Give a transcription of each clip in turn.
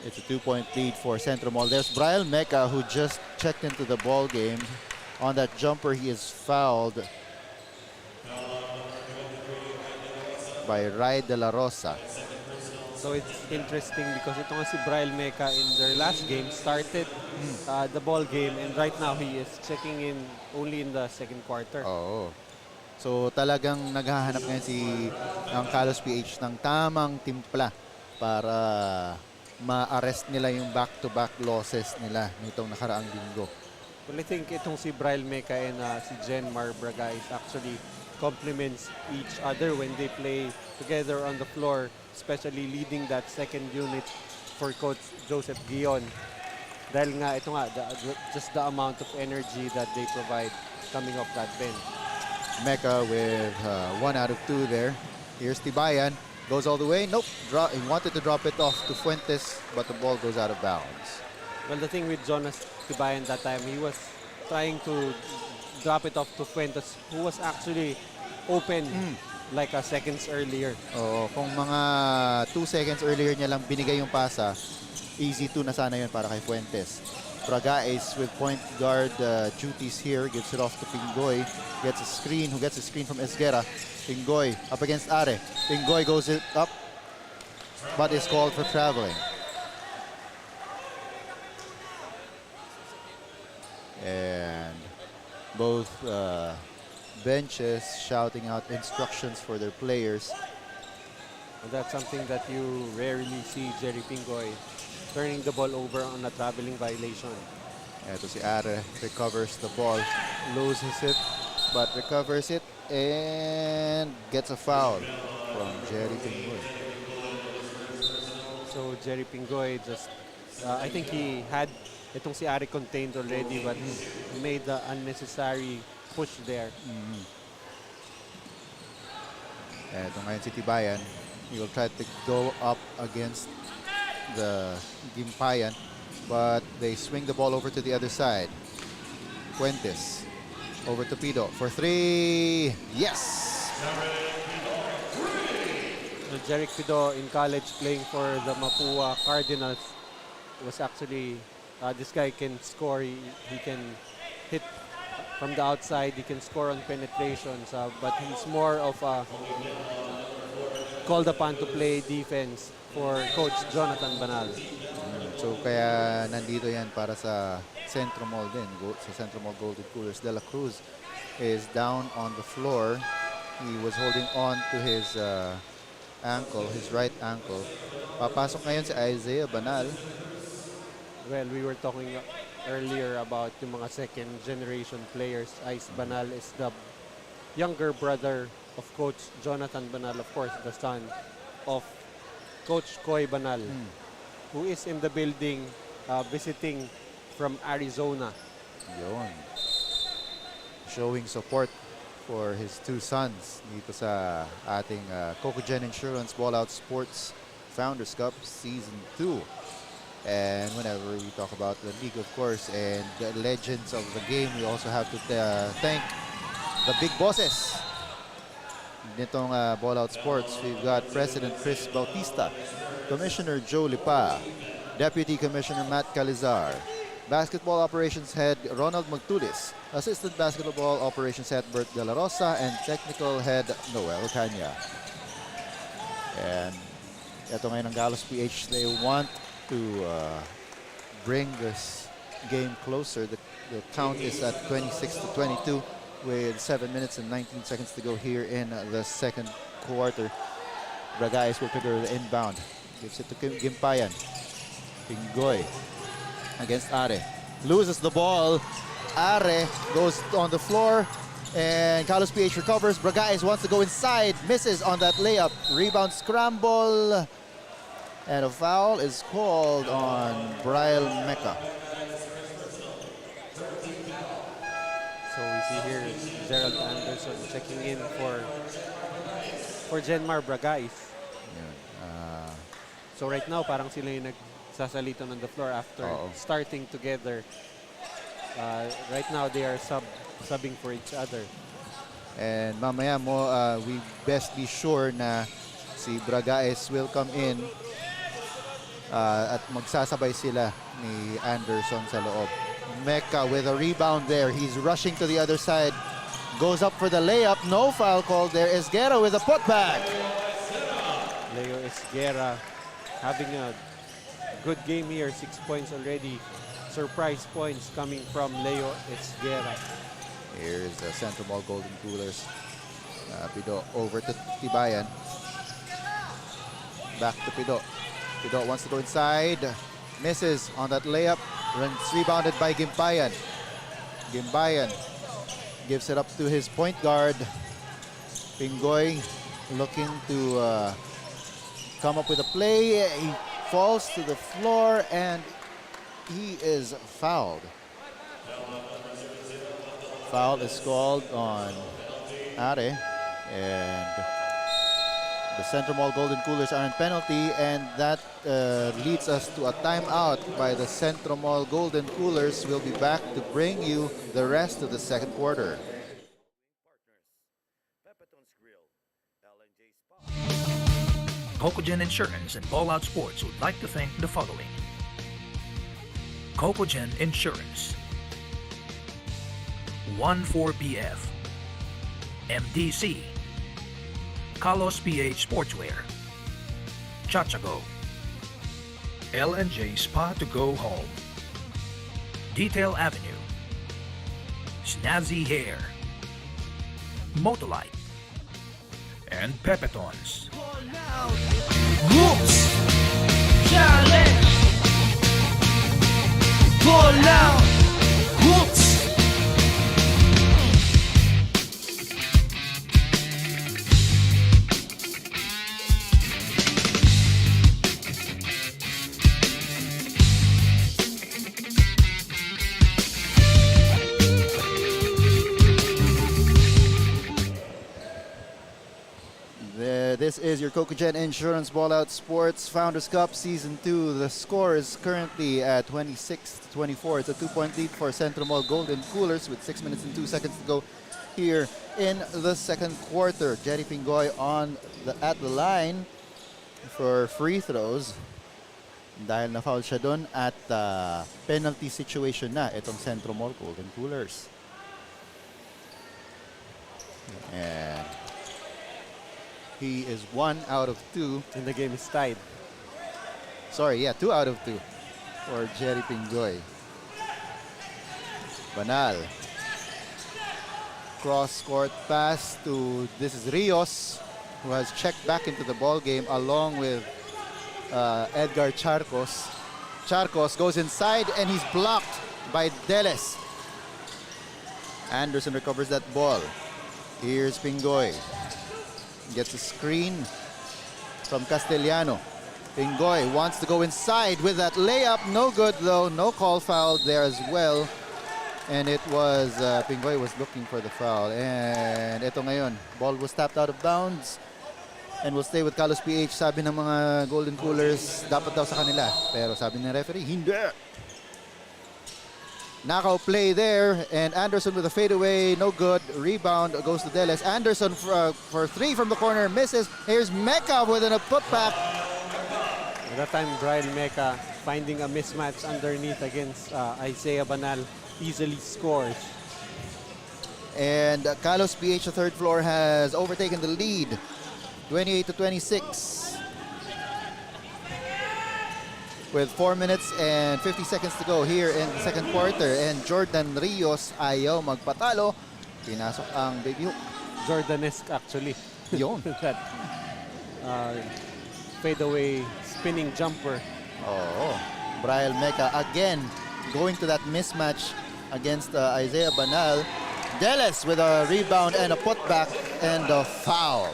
It's a 2-point lead for XentroMall. There's Brian Mecca, who just checked into the ball game. On that jumper, he is fouled by Rai De La Rosa. So it's interesting because ito nga si Brian Mecca in their last game started the ball game, and right now he is checking in only in the second quarter. Oo. So talagang naghahanap ngayon ang KalosPH ng tamang timpla para ma-arrest nila yung back-to-back losses nila nitong nakaraang linggo. Well, I think itong si Brian Mecca and si Genmar Braga is actually complements each other when they play together on the floor, especially leading that second unit for Coach Joseph Guion. Dahil nga, ito nga, just the amount of energy that they provide coming off that bench. Mecca with 1 out of 2 there. Here's Tibayan. Goes all the way. Nope. He wanted to drop it off to Fuentes, but the ball goes out of bounds. Well, the thing with Jonas Tibayan that time, he was trying to drop it off to Fuentes, who was actually open like seconds earlier. Oo, kung mga 2 seconds earlier niya lang binigay yung pasa, easy 2 na sana yun para kay Fuentes. Braga is with point guard duties here. Gives it off to Pingoy. Gets a screen. Who gets a screen from Esguera? Pingoy up against Are. Pingoy goes it up, but is called for traveling. And both benches shouting out instructions for their players. And that's something that you rarely see Jerry Pingoy turning the ball over on a traveling violation. Eto si Are recovers the ball, loses it, but recovers it and gets a foul from Jerry Pingoy. So Jerry Pingoy just, I think he had itong si Are contained already, but he made the unnecessary push there. Eto ngayon si Tibayan. He will try to go up against the Gimpayan, but they swing the ball over to the other side. Fuentes over to Pido for 3. Yes! So Jeric Pido in college playing for the Mapua Cardinals was actually, this guy can score. He can hit from the outside. He can score on penetrations, but he's more of a called upon to play defense for Coach Jonathan Banal. So kaya nandito yan para sa XentroMall din. Sa XentroMall Golden Coolers. De La Cruz is down on the floor. He was holding on to his ankle, his right ankle. Papasok ngayon si Isaiah Banal. Well, we were talking earlier about yung mga second generation players. Ice Banal is the younger brother of Coach Jonathan Banal, of course, the son of Coach Koy Banal, who is in the building visiting from Arizona. Yun. Showing support for his 2 sons dito sa ating Cocogen Insurance Ballout Sports Founders Cup Season 2. And whenever we talk about the league, of course, and the legends of the game, we also have to thank the big bosses nitong Ballout Sports. We've got President Chris Bautista, Commissioner Joe Lipa, Deputy Commissioner Matt Calizar, Basketball Operations Head Ronald Magtulis, Assistant Basketball Operations Head Bert De La Rosa, and Technical Head Noel Canya. And ito ngayon ang KalosPH. They want to bring this game closer. The count is at 26-22. With 7 minutes and 19 seconds to go here in the second quarter. Bragais will trigger the inbound. Gives it to Gimpayan. Pingoy against Are. Loses the ball. Are goes on the floor. And KalosPH recovers. Bragais wants to go inside. Misses on that layup. Rebound scramble. And a foul is called on Brian Mecca. So we see here Gerald Anderson checking in for Genmar Bragais. So right now, parang sila yung nagsasalitan on the floor after starting together. Right now, they are subbing for each other. And mamaya mo, we best be sure na si Bragais will come in At magsasabay sila ni Anderson sa loob. Mecca with a rebound there. He's rushing to the other side. Goes up for the layup. No foul called there. Esguerra with a putback. Leo Esguerra having a good game here. 6 points already. Surprise points coming from Leo Esguerra. Here's the XentroMall Golden Coolers. Pido over to Tibayan. Back to Pido. Pido wants to go inside. Misses on that layup. Runs rebounded by Gimpayan. Gimpayan gives it up to his point guard. Pingoy looking to come up with a play. He falls to the floor and he is fouled. Foul is called on Are, and the XentroMall Golden Coolers are in penalty, and that leads us to a timeout by the XentroMall Golden Coolers. We'll be back to bring you the rest of the second quarter. Cocogen Insurance and Ballout Sports would like to thank the following. Cocogen Insurance, 14BF, MDC, KalosPH Sportwear, Chachago, L&J Spa to Go Home, Detail Avenue, Snazzy Hair, Motolite, and Pepetons. Whoops! Challenge! Pull out! Whoops! This is your Cocogen Insurance Ballout Sports Founders Cup Season 2. The score is currently at 26-24. It's a 2-point lead for XentroMall Golden Coolers with 6 minutes and 2 seconds to go here in the second quarter. Jerry Pingoy at the line for free throws. Dahil na-foul siya dun at penalty situation na itong XentroMall Golden Coolers. And he is 1 out of 2. And the game is tied. Sorry, yeah, 2 out of 2 for Jerry Pingoy. Banal. Cross-court pass to, this is Rios, who has checked back into the ball game along with Edgar Charcos. Charcos goes inside and he's blocked by Deles. Anderson recovers that ball. Here's Pingoy. Gets a screen from Castellano. Pingoy wants to go inside with that layup. No good though. No call foul there as well. And it was, Pingoy was looking for the foul. And ito ngayon, ball was tapped out of bounds. And will stay with KalosPH. Sabi ng mga Golden Coolers, dapat daw sa kanila. Pero sabi ng referee, hindi. Knockout play there, and Anderson with a fadeaway, no good. Rebound goes to Deles. Anderson for 3 from the corner, misses. Here's Mecca with a putback. At that time, Brian Mecca finding a mismatch underneath against Isaiah Banal, easily scores. And KalosPH, the third floor, has overtaken the lead, 28-26. With 4 minutes and 50 seconds to go here in the second quarter. And Jordan Rios ayaw magpatalo. Pinasok ang baby hook. Jordanesque actually. Yun. That fadeaway spinning jumper. Oh, Brian Mecca again going to that mismatch against Isaiah Banal. Deles with a rebound and a putback and a foul.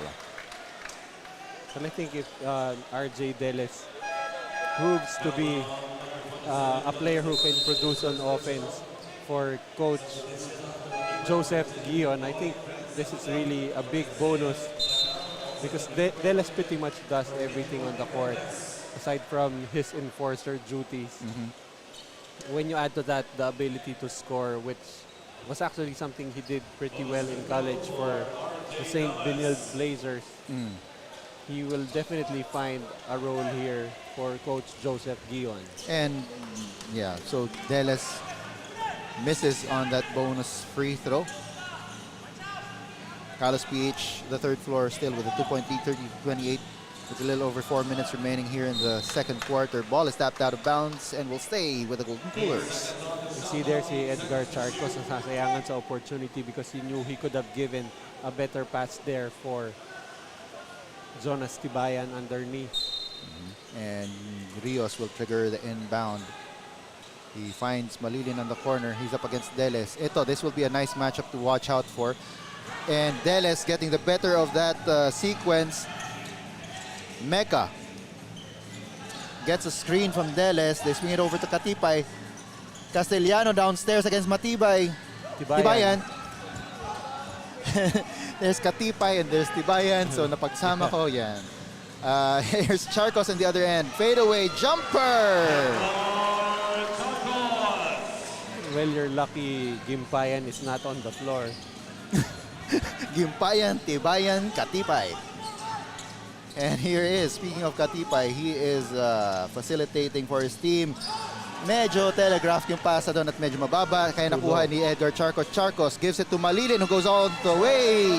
And I think if RJ Deles proves to be a player who can produce on offense for Coach Joseph Guion, I think this is really a big bonus because Deles pretty much does everything on the court aside from his enforcer duties. When you add to that the ability to score, which was actually something he did pretty well in college for the St. Benilde Blazers. he will definitely find a role here for Coach Joseph Guion. And yeah, so Deles misses on that bonus free throw. KalosPH, the third floor, still with a 2-point lead, 30-28, with a little over 4 minutes remaining here in the second quarter. Ball is tapped out of bounds and will stay with the Golden Coolers. You see there si Edgar Charcos nasasayangan sa opportunity because he knew he could have given a better pass there for Jonas Tibayan underneath. And Rios will trigger the inbound. He finds Malilin on the corner. He's up against Deles. This will be a nice matchup to watch out for. And Deles getting the better of that sequence. Mecca gets a screen from Deles. They swing it over to Katipay. Castellano downstairs against Matibay. Tibayan. There's Katipay and there's Tibayan. So napagsama ko yan. Here's Charcos on the other end. Fadeaway jumper. Well, you're lucky Gimpayan is not on the floor. Gimpayan, Tibayan, Katipay. And here is, speaking of Katipay, he is facilitating for his team. Medyo telegraphed yung pasa doon at medyo mababa. Kaya nakuha ni Edgar Charcos. Charcos gives it to Malilin who goes all the way.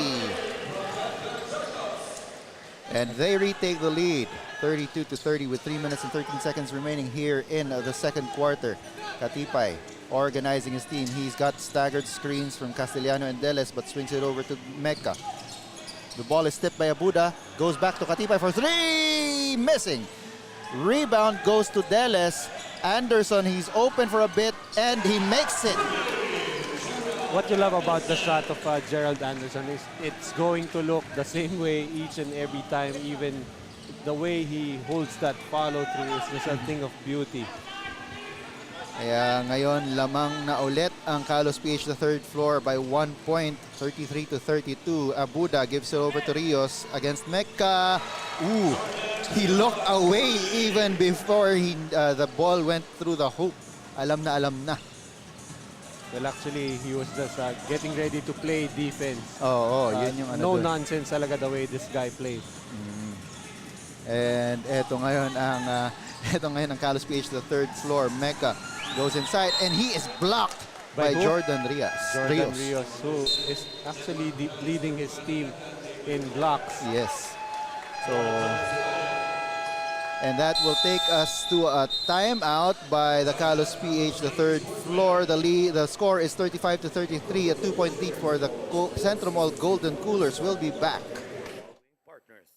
And they retake the lead. 32-30 with 3 minutes and 13 seconds remaining here in the second quarter. Katipay organizing his team. He's got staggered screens from Castellano and Deles but swings it over to Mecca. The ball is tipped by Abuda. Goes back to Katipay for three. Missing. Rebound goes to Deles. Anderson, he's open for a bit and he makes it. What you love about the shot of Gerald Anderson is it's going to look the same way each and every time. Even the way he holds that follow through is just a thing of beauty. Kaya ngayon lamang na ulit ang KalosPH the third floor by 1 point, 33-32. Abuda gives it over to Rios against Mecca. Ooh, he looked away even before the ball went through the hoop. Alam na, alam na. Well, actually, he was just getting ready to play defense. Yun yung ano no dun. nonsense talaga the way this guy plays. And eto ngayon ang KalosPH the third floor. Mecca goes inside and he is blocked by Jordan Rios. Jordan Rios, who is actually leading his team in blocks. Yes. So, and that will take us to a timeout by the KalosPH the third floor. The score is 35-33, a 2-point lead for the XentroMall Golden Coolers. We'll be back. Partners.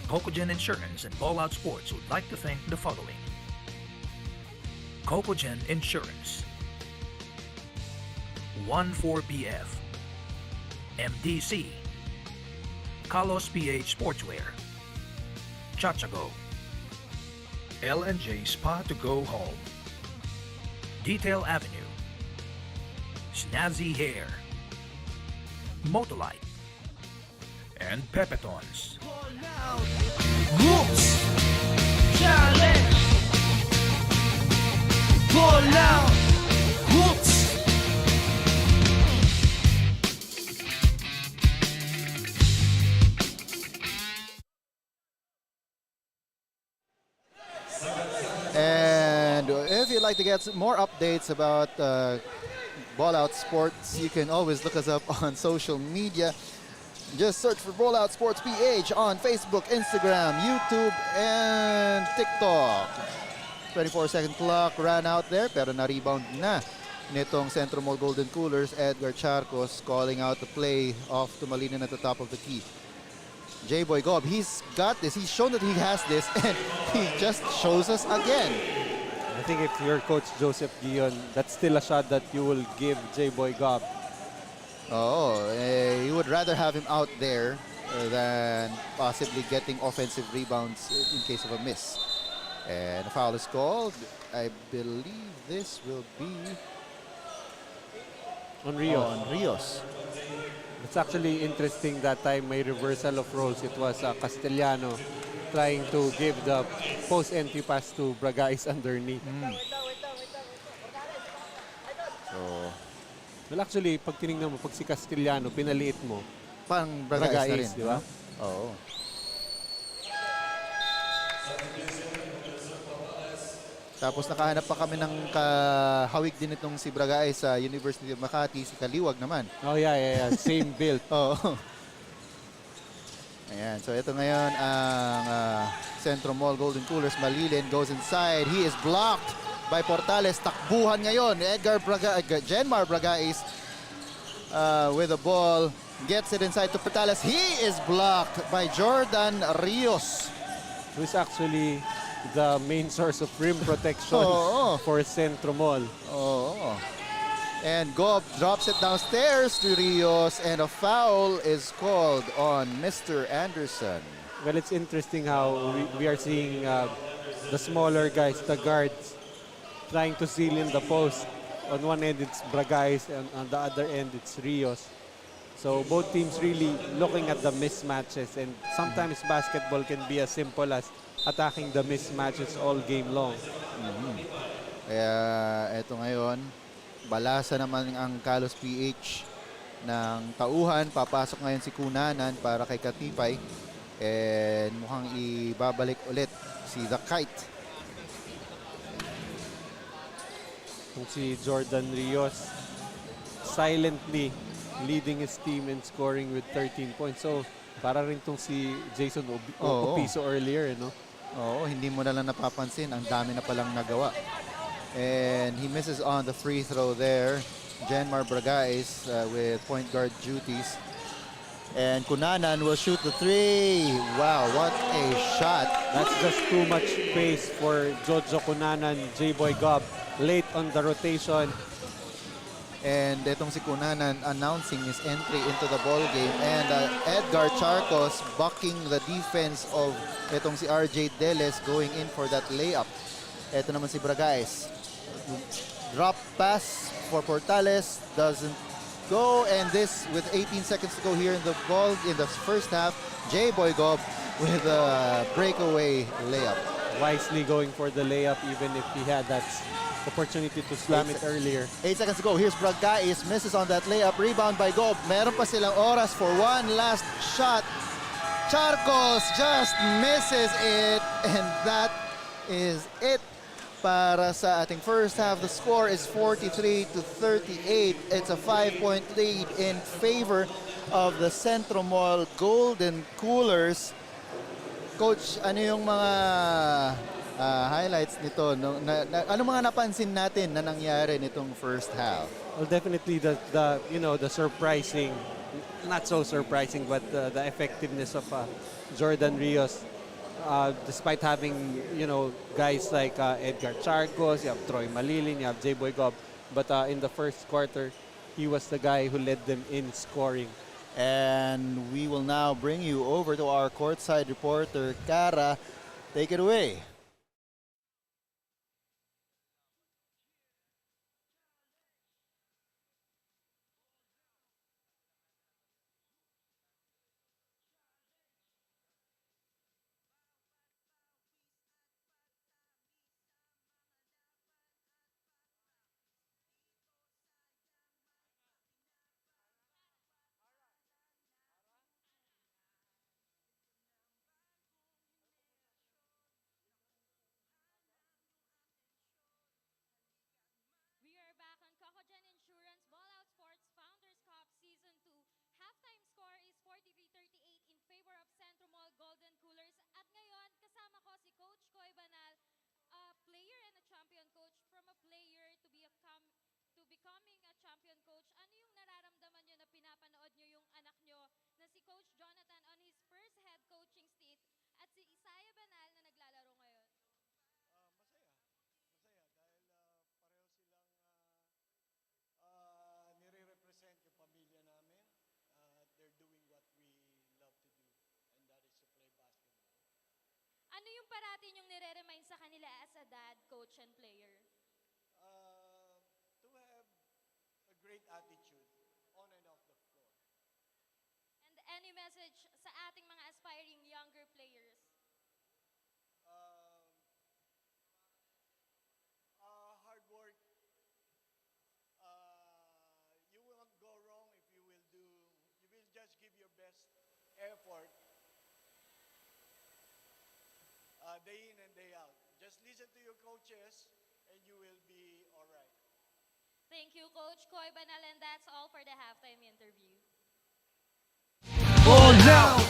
Cocogen Insurance and Ballout Sports would like to thank the following. Cocogen Insurance, 14PF, MDC, KalosPH Sportwear, Chachago, L&J Spa to Go Home, Detail Avenue, Snazzy Hair, Motolite, and Pepetons. Hoops Challenge Ballout Hoops. And if you'd like to get some more updates about Ballout Sports, you can always look us up on social media. Just search for Ballout Sports PH on Facebook, Instagram, YouTube, and TikTok. 24-second clock ran out there, pero na-rebound na nitong XentroMall Golden Coolers. Edgar Charcos calling out the play off to Malilin at the top of the key. J-Boy Gob, he's got this. He's shown that he has this, and he just shows us again. I think if you're Coach Joseph Guion, that's still a shot that you will give J-Boy Gob. You would rather have him out there than possibly getting offensive rebounds in case of a miss. And a foul is called. I believe this will be On Rios. on Rios. It's actually interesting that time may reversal of roles. It was Castellano trying to give the post entry pass to Bragais underneath. So, Well, actually, pag tinignan mo, pag si Castellano, pinaliit mo, parang Bragais na rin, di ba? Oo. Tapos nakahanap pa kami ng kahawig din itong si Bragae sa University of Makati, si Kaliwag naman. Oh, yeah. Same build. Oo. Ayan, so ito ngayon ang XentroMall Golden Coolers. Malilin goes inside. He is blocked by Portales. Takbuhan ngayon. Genmar Bragais with the ball. Gets it inside to Portales. He is blocked by Jordan Rios. Who's actually the main source of rim protection Oo. for XentroMall. Oh. And Gob drops it downstairs to Rios, and a foul is called on Mr. Anderson. Well, it's interesting how we are seeing the smaller guys, the guards, trying to seal in the post. On one end, it's Bragais, and on the other end, it's Rios. So both teams really looking at the mismatches, and sometimes basketball can be as simple as attacking the mismatches all game long. Kaya eto ngayon, balasa naman ang KalosPH ng tauhan. Papasok ngayon si Kunanan para kay Katipay. And mukhang ibabalik ulit si The Kite. Kung si Jordan Rios silently leading his team in scoring with 13 points. So para rin tong si Jason Opiso earlier, no? Oo, hindi mo na lang napapansin. Ang dami na palang nagawa. And he misses on the free throw there. Genmar Bragais with point guard duties. And Kunanan will shoot the three. Wow, what a shot. That's just too much space for Jojo Kunanan, J-Boy Gob late on the rotation. And itong si Kunanan announcing his entry into the ball game. And Edgar Charcos bucking the defense of itong si RJ Deles going in for that layup. Ito naman si Bragais. Drop pass for Portales. Doesn't go. And this with 18 seconds to go here in the ball in the first half. J-Boy Gob with a breakaway layup. Wisely going for the layup even if he had that opportunity to slam it earlier. 8 seconds to go. Here's Bragais. Misses on that layup. Rebound by Gob. Meron pa silang oras for one last shot. Charcos just misses it. And that is it para sa ating first half. The score is 43-38. It's a 5-point lead in favor of the XentroMall Golden Coolers. Coach, ano yung mga highlights nito? Ano mga napansin natin na nangyari nitong first half? Well, definitely the surprising, not so surprising, but the effectiveness of Jordan Rios. Despite having, guys like Edgar Charcos, you have Troy Malilin, you have J-Boy Gob, but in the first quarter, he was the guy who led them in scoring. And we will now bring you over to our courtside reporter, Kara. Take it away. We are back on Cocogen Insurance Ballout Sports Founders Cup Season 2. Halftime score is 43-38 in favor of XentroMall Golden Coolers. At ngayon, kasama ko si Coach Koy Banal, a player and a champion coach. From a player to becoming a champion coach, ano yung nararamdaman nyo na pinapanood nyo yung anak nyo na si Coach Jonathan on his first head coaching stint at si Isaiah Banal na naglalaro ngayon? Masaya. Masaya dahil pareho silang nire-represent yung pamilya namin. They're doing what we love to do, and that is to play basketball. Ano yung parati yung nire-remind sa kanila as a dad, coach, and player? To have a great attitude on and off the floor. And any message sa ating mga aspiring younger players? Hard work. You won't go wrong if you will just give your best effort day in and day out. Just listen to your coaches and you will be all right. Thank you, Coach Koy Banal, and that's all for the halftime interview. Ball out.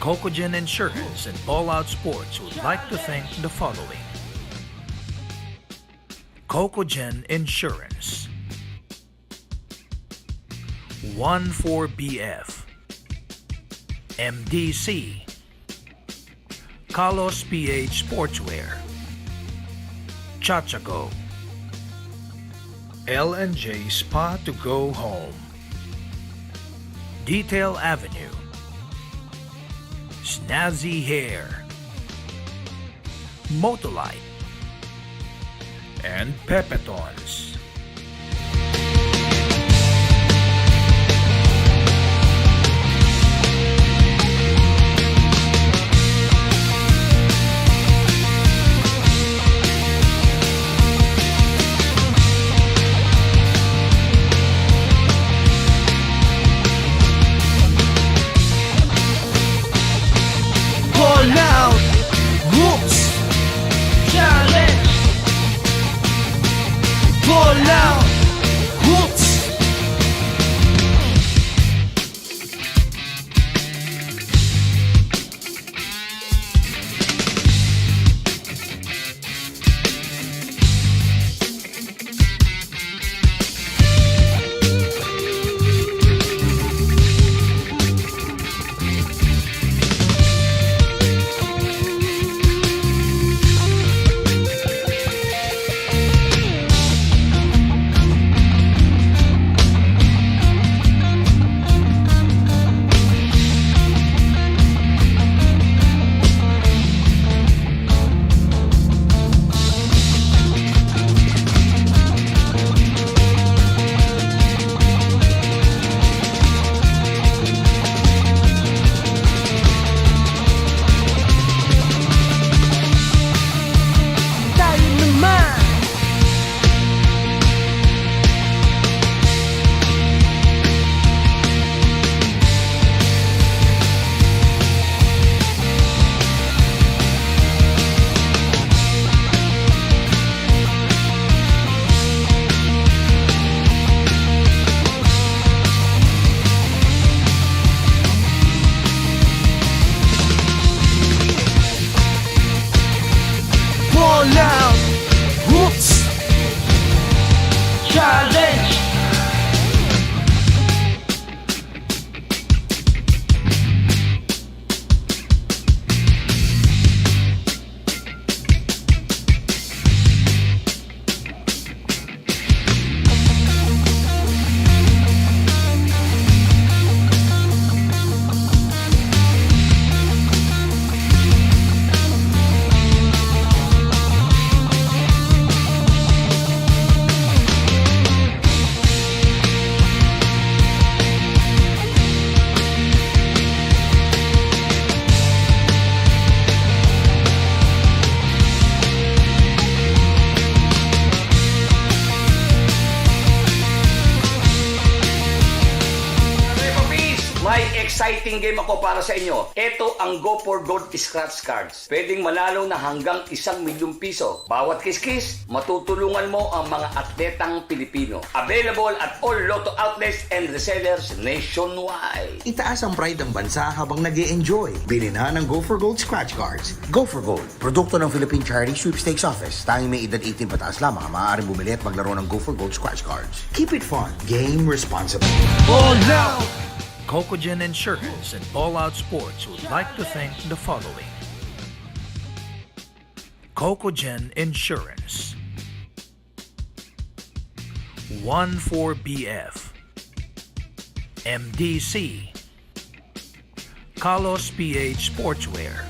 Cocogen Insurance and Ballout Sports would like to thank the following: Cocogen Insurance, 14BF, MDC, KalosPH Sportwear, Chachago, L&J Spa to Go Home, Detail Avenue, Snazzy Hair, Motolite, and Pepetons. Ball out. Whoops. Challenge. Ball out. Whoops. Tayo naman. Ball out. Whoops. Challenge. May exciting game ako para sa inyo. Ito ang Go for Gold Scratch Cards. Pwedeng manalo na hanggang 1,000,000 piso. Bawat kiss-kiss, matutulungan mo ang mga atletang Pilipino. Available at all Lotto outlets and resellers nationwide. Itaas ang pride ng bansa habang nag-e-enjoy. Bili na ng Go for Gold Scratch Cards. Go for Gold, produkto ng Philippine Charity Sweepstakes Office. Tanging may edad 18 pataas lamang ang maaaring bumili at maglaro ng Go for Gold Scratch Cards. Keep it fun. Game responsibly. Ball out. Cocogen Insurance and Ballout Sports would like to thank the following: Cocogen Insurance, 14BF, MDC, KalosPH Sportswear,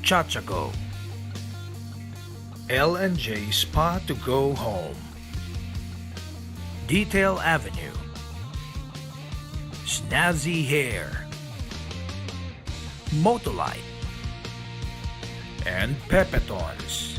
Chachago, L&J Spa to Go Home, Detail Avenue, Snazzy Hair, Motolite, and Pepetons.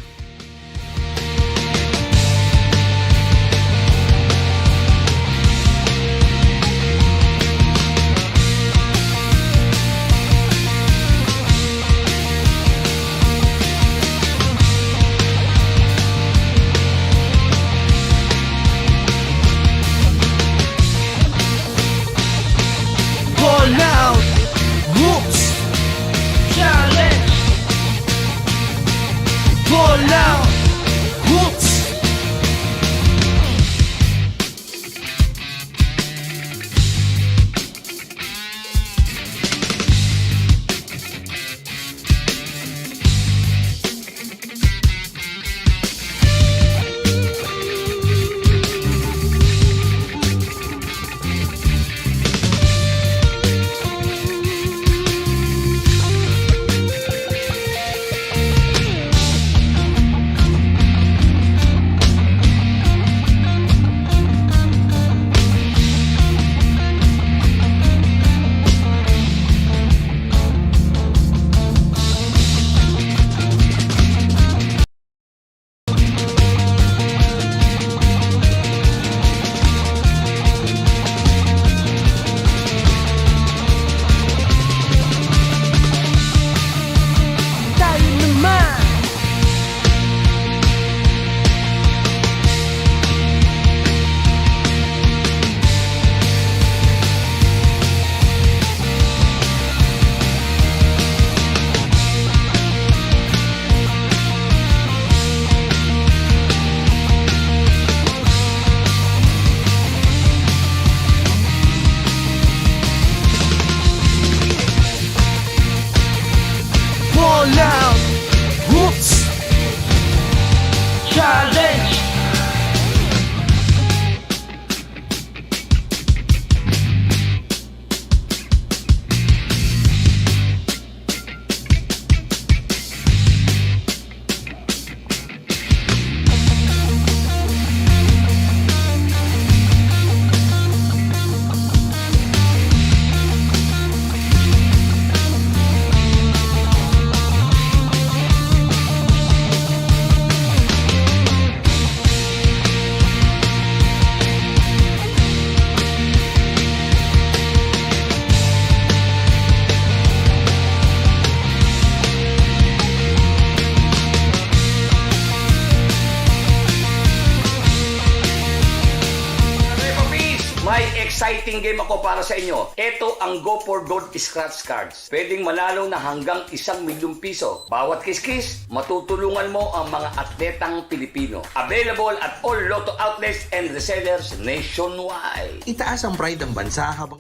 exciting game ako para sa inyo. Ito ang Go for Gold Scratch Cards. Pwedeng manalo na hanggang 1,000,000 piso. Bawat kiskis, matutulungan mo ang mga atletang Pilipino. Available at all Lotto outlets and resellers nationwide. Itaas ang pride ng bansa habang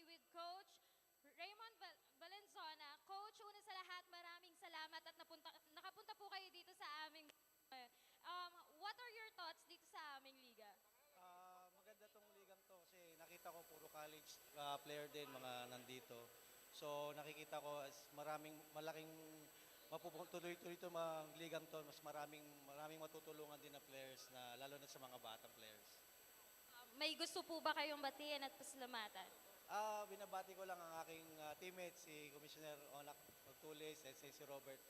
With Coach Raymond Valenzuela. Coach, una sa lahat, maraming salamat at nakapunta po kayo dito sa aming what are your thoughts dito sa aming liga? Maganda tong ligang to kasi nakita ko puro college player din mga nandito. So nakikita ko malaking mapupuntuloy-tuloy ito mga ligang to, mas maraming matutulungan din na players na lalo na sa mga batang players. May gusto po ba kayong batiin at pasalamatan? Binabati ko lang ang aking teammates, si Commissioner Onak Magtulis at si Robert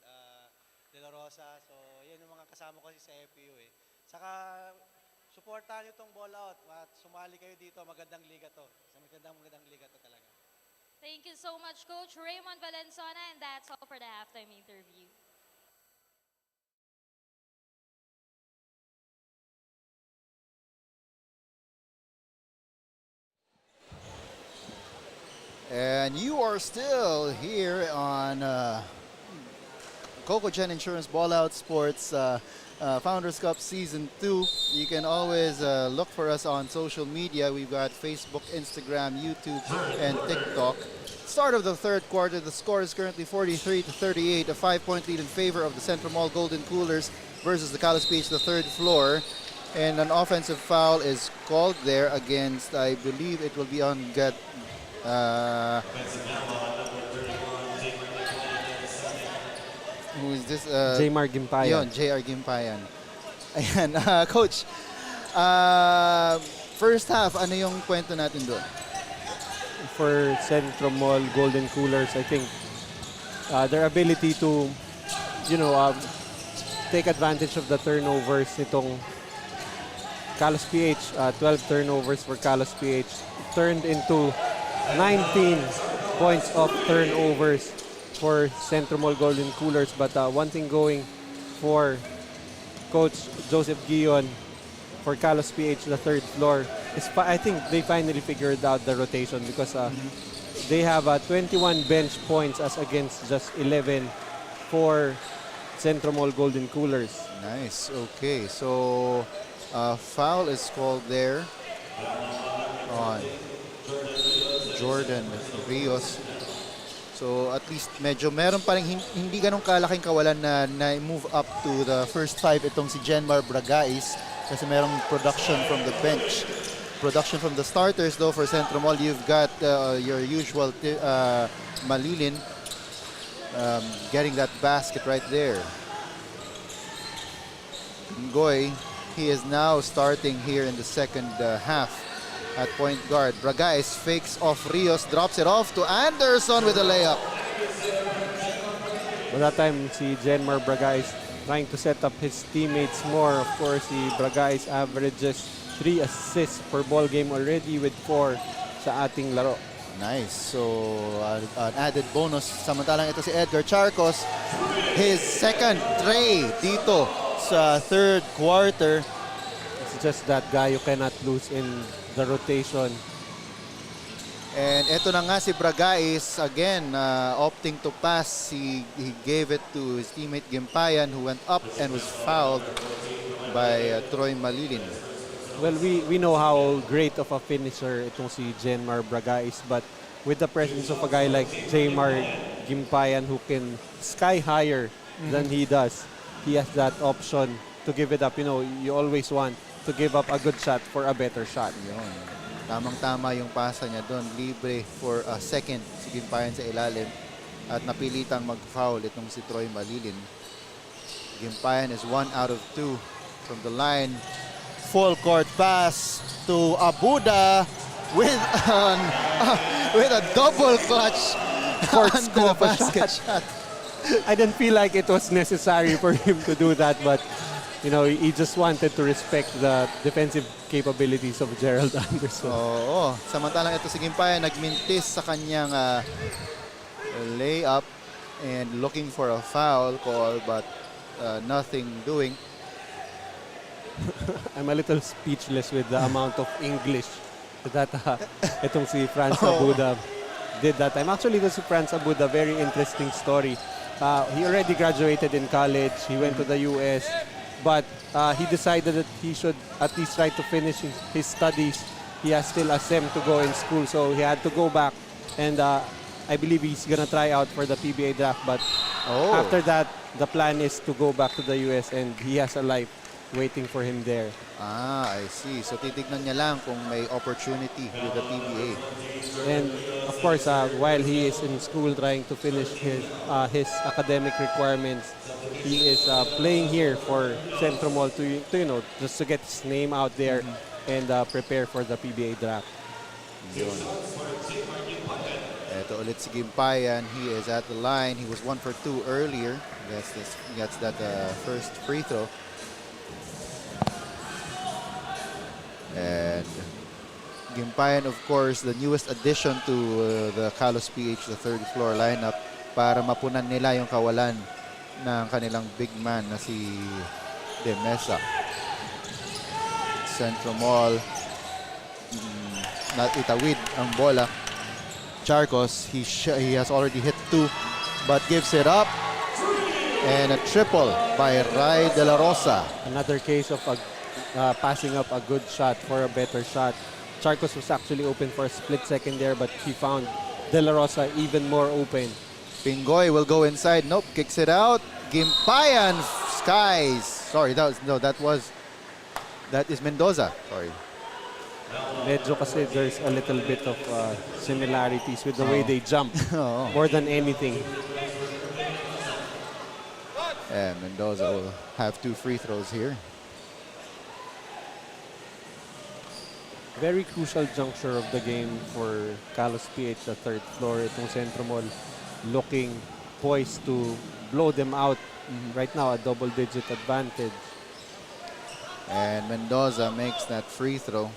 De La Rosa. So yan yung mga kasama ko sa FPU eh. Saka suportahan nyo itong Ballout at sumali kayo dito, magandang liga to. Magandang liga to talaga. Thank you so much, Coach Raymond Valenzuela, and that's all for the halftime interview. And you are still here on Cocogen Insurance Ballout Sports Founders Cup Season 2. You can always look for us on social media. We've got Facebook, Instagram, YouTube, and TikTok. Start of the third quarter, the score is currently 43-38, a 5-point lead in favor of the XentroMall Golden Coolers versus the KalosPH, the third floor. And an offensive foul is called there against, I believe it will be on who is this? Jmar Gimpayan. Yun, JR Gimpayan. Ayan, Coach, first half, ano yung kwento natin doon? For XentroMall Golden Coolers, I think their ability to, take advantage of the turnovers nitong KalosPH, 12 turnovers for KalosPH, turned into 19 points of turnovers for XentroMall Golden Coolers. But one thing going for Coach Joseph Guion for KalosPH, the third floor, is I think they finally figured out the rotation because they have 21 bench points as against just 11 for XentroMall Golden Coolers. Nice, okay. So, foul is called there on Jordan Rios. So at least medyo meron pa rin hindi ganun kalaking kawalan na move up to the first five itong si Jenmar Bragais kasi merong production from the bench. Production from the starters though for XentroMall, you've got your usual Malilin getting that basket right there. Ngoy, he is now starting here in the second half at point guard. Bragais fakes off Rios, drops it off to Anderson with a layup. By that time, si Jenmar Bragais trying to set up his teammates more. Of course, si Bragais averages 3 assists per ball game already with 4 sa ating laro. Nice. So, an added bonus. Samantalang ito si Edgar Charcos. His second tray dito sa third quarter. It's just that guy you cannot lose in the rotation. And ito na nga si Bragais again opting to pass. He gave it to his teammate Gimpayan who went up and was fouled by Troy Malilin. Well, we know how great of a finisher itong si Jenmar Bragais, but with the presence of a guy like Jmar Gimpayan who can sky higher than he does, he has that option to give it up. You always want to give up a good shot for a better shot. Yun. Tamang-tama yung pasa niya doon. Libre for a second si Gimpayan sa ilalim. At napilitang mag-foul itong si Troy Malilin. Gimpayan is 1 out of 2 from the line. Full court pass to Abuda with a double clutch Court on the scoop a basket shot. shot. I didn't feel like it was necessary for him to do that, but he just wanted to respect the defensive capabilities of Gerald Anderson. Oo. Samantalang ito si Gimpayan nagmintis sa kanyang layup and looking for a foul call but nothing doing. I'm a little speechless with the amount of English that itong si Franz Abuda did that time. Actually, this si Franz Abuda, very interesting story. He already graduated in college. He went to the US, but he decided that he should at least try to finish his studies. He has still a SEM to go in school, so he had to go back. And I believe he's gonna try out for the PBA draft. But after that, the plan is to go back to the US, and he has a life waiting for him there. I see. So titignan niya lang kung may opportunity with the PBA. And of course, while he is in school trying to finish his academic requirements, he is playing here for XentroMall to just to get his name out there and prepare for the PBA draft. Yun. Ito ulit si Gimpayan. He is at the line. He was 1 for 2 earlier. He gets that first free throw. And Gimpayan, of course, the newest addition to the KalosPH, the third floor lineup, para mapunan nila yung kawalan ng kanilang big man na si De Mesa. XentroMall, not itawid ang bola. Charcos, he has already hit 2, but gives it up. And a triple by Rai De La Rosa. Another case of passing up a good shot for a better shot. Charcos was actually open for a split second there, but he found De La Rosa even more open. Pingoy will go inside. Nope, kicks it out. Gimpayan skies. Sorry, that is Mendoza. Sorry. Medyo kasi there's a little bit of similarities with the way they jump more than anything. And Mendoza will have 2 free throws here. Very crucial juncture of the game for KalosPH, the third floor. Itong XentroMall looking poised to blow them out. Right now, a double-digit advantage. And Mendoza makes that free throw.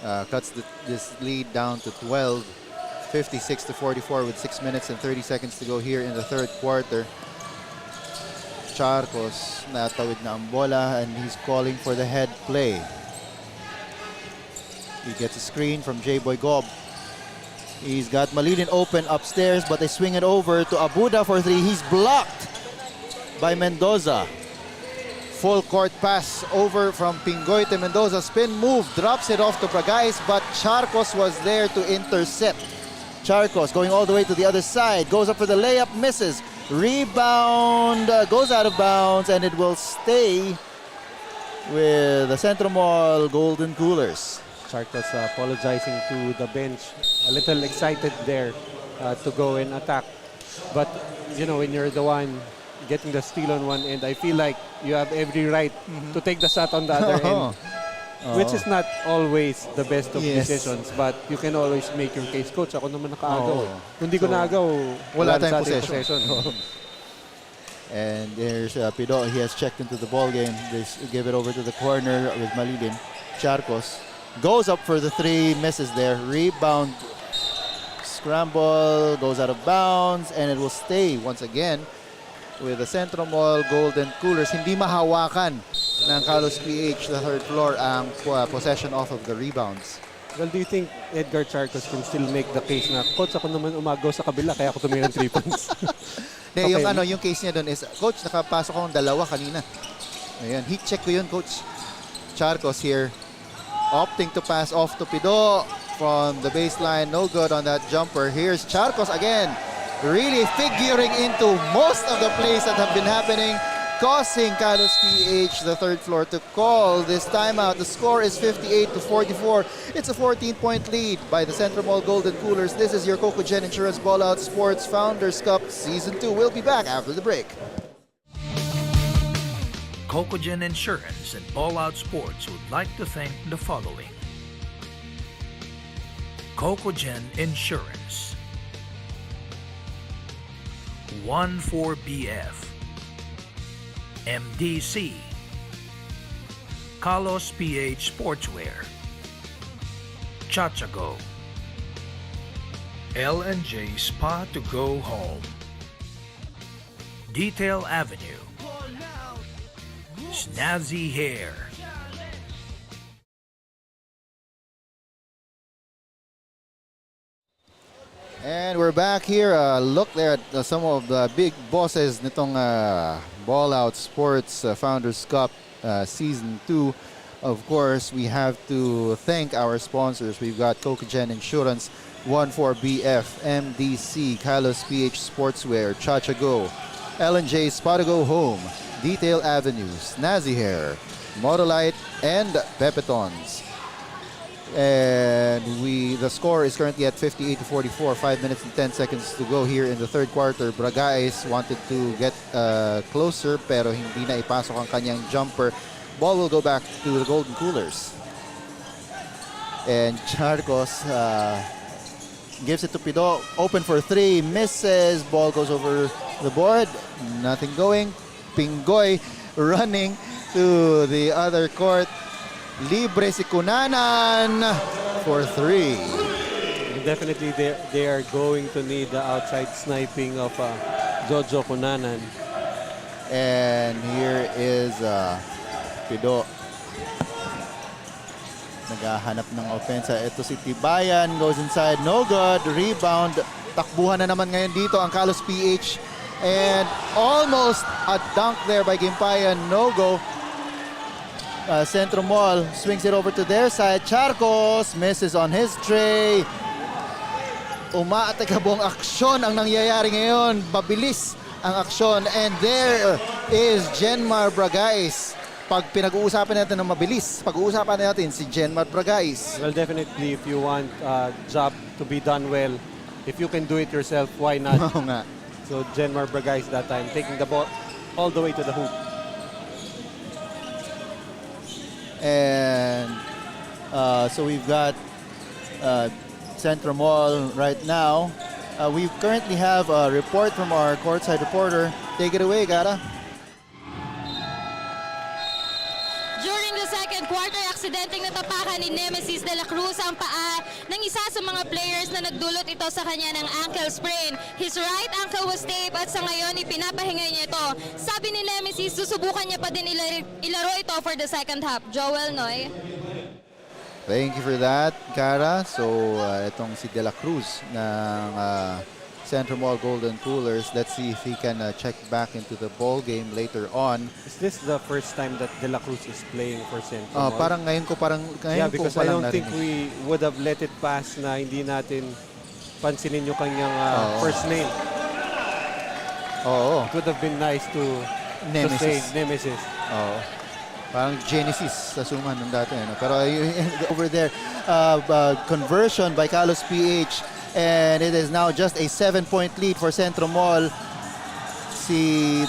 Cuts this lead down to 12. 56-44 with 6 minutes and 30 seconds to go here in the third quarter. Charcos natawid na ang bola, and he's calling for the head play. He gets a screen from J-Boy Gob. He's got Malinin open upstairs, but they swing it over to Abuda for 3. He's blocked by Mendoza. Full court pass over from Pingoy to Mendoza. Spin move, drops it off to Pragais, but Charcos was there to intercept. Charcos going all the way to the other side. Goes up for the layup, misses. Rebound, goes out of bounds, and it will stay with the XentroMall Golden Coolers. Charcos apologizing to the bench, a little excited there to go and attack. But, when you're the one getting the steal on one end, I feel like you have every right to take the shot on the other end, which is not always the best of decisions, but you can always make your case. Coach, ako naman nakaagaw. Kung hindi ko naagaw, wala tayong possession. And there's Pido. He has checked into the ball game. They give it over to the corner with Malidin. Charcos goes up for the 3, misses there. Rebound, scramble, goes out of bounds, and it will stay once again with the XentroMall Golden Coolers. Hindi mahawakan ng KalosPH, the third floor, ang possession off of the rebounds. Well, do you think Edgar Charcos can still make the case na, Coach, ako naman umagaw sa kabila, kaya ako tumira ng 3 points? Okay. Yung case niya doon is, Coach, nakapasok akong 2 kanina. Ayan, heat check ko yun, Coach. Charcos here, opting to pass off to Pido from the baseline. No good on that jumper. Here's Charcos again, really figuring into most of the plays that have been happening, causing KalosPH, the third floor, to call this timeout. The score is 58-44. It's a 14-point lead by the XentroMall Golden Coolers. This is your Cocogen Insurance Ballout Sports Founders Cup Season 2. We'll be back after the break. Cocogen Insurance and Ballout Sports would like to thank the following. Cocogen Insurance, 14BF, MDC, KalosPH Sportwear, Chachago, L&J Spa to Go Home, Detail Avenue, snazzy hair. And we're back here. Look there at some of the big bosses nitong Ballout Sports Founders Cup Season 2. Of course, we have to thank our sponsors. We've got Cocogen Insurance, 14BF, MDC, KalosPH Sportswear, Chachago, L&J Spot-to-Go Home, Detail Avenue, Snazzy Hair, Modolite, and Pepetons. And the score is currently at 58-44, 5 minutes and 10 seconds to go here in the third quarter. Bragais wanted to get closer pero hindi na ipasok ang kanyang jumper. Ball will go back to the Golden Coolers. And Charcos gives it to Pido, open for three, misses, ball goes over the board, nothing going. Pingoy running to the other court. Libre si Cunanan for three. Definitely they are going to need the outside sniping of Jojo Cunanan. And here is Pido. Naghahanap ng offense. Ito si Tibayan, goes inside, no good. Rebound. Takbuhan na naman ngayon dito ang KalosPH. And almost a dunk there by Gimpayan, no go. XentroMall swings it over to their side. Charcos misses on his tray. Umaatake buong aksyon ang nangyayari ngayon. Babilis ang aksyon. And there is Jenmar Bragais. Pag pinag-uusapan natin ng mabilis, pag-uusapan natin si Jenmar Bragais. Well, definitely if you want a job to be done well, if you can do it yourself, why not? Oo nga. So Jenmar Bragais that time taking the ball all the way to the hoop. And so we've got XentroMall right now. We currently have a report from our courtside reporter. Take it away, Gara. During the second quarter, aksidenteng natapakan ni Nemesis de la Cruz ang paa ng isa sa mga players na nagdulot ito sa kanya ng ankle sprain. His right ankle was taped at sa ngayon ipinapahinga niya ito. Sabi ni Nemesis, susubukan niya pa din ilaro ito for the second half. Joel Noy. Thank you for that, Cara. So itong si De La Cruz ng XentroMall Golden Coolers. Let's see if he can check back into the ball game later on. Is this the first time that De La Cruz is playing for XentroMall? Parang ngayon ko because I don't think we would have let it pass na hindi natin pansinin yung kanyang first name. Oo. It would have been nice to say Nemesis. Oo. Parang Genesis sa suman nung dati. Ano? Pero over there, conversion by KalosPH. And it is now just a 7-point lead for XentroMall.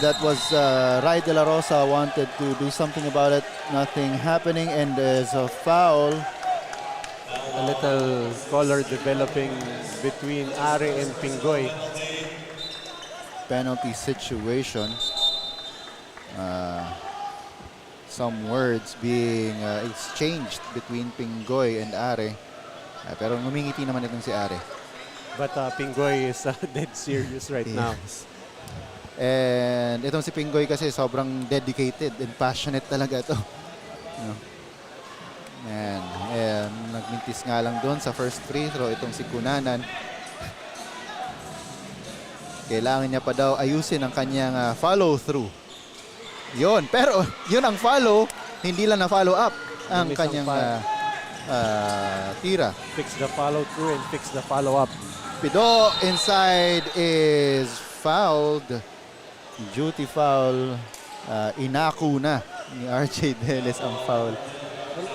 That was Ray De La Rosa wanted to do something about it. Nothing happening, and there's a foul. A little color developing between Are and Pingoy. Penalty situation. Some words being exchanged between Pingoy and Are. Pero ngumingiti naman itong si Are. But Pingoy is dead serious right now. And itong si Pingoy kasi sobrang dedicated and passionate talaga ito. And nagmintis nga lang doon sa first free throw itong si Cunanan. Kailangan niya pa daw ayusin ang kanyang follow through. Yun, pero yun ang follow, hindi lang na follow up ang kanyang tira. Fix the follow through and fix the follow up. Pido inside is fouled. Duty foul. Inaku na ni RJ Deles ang foul.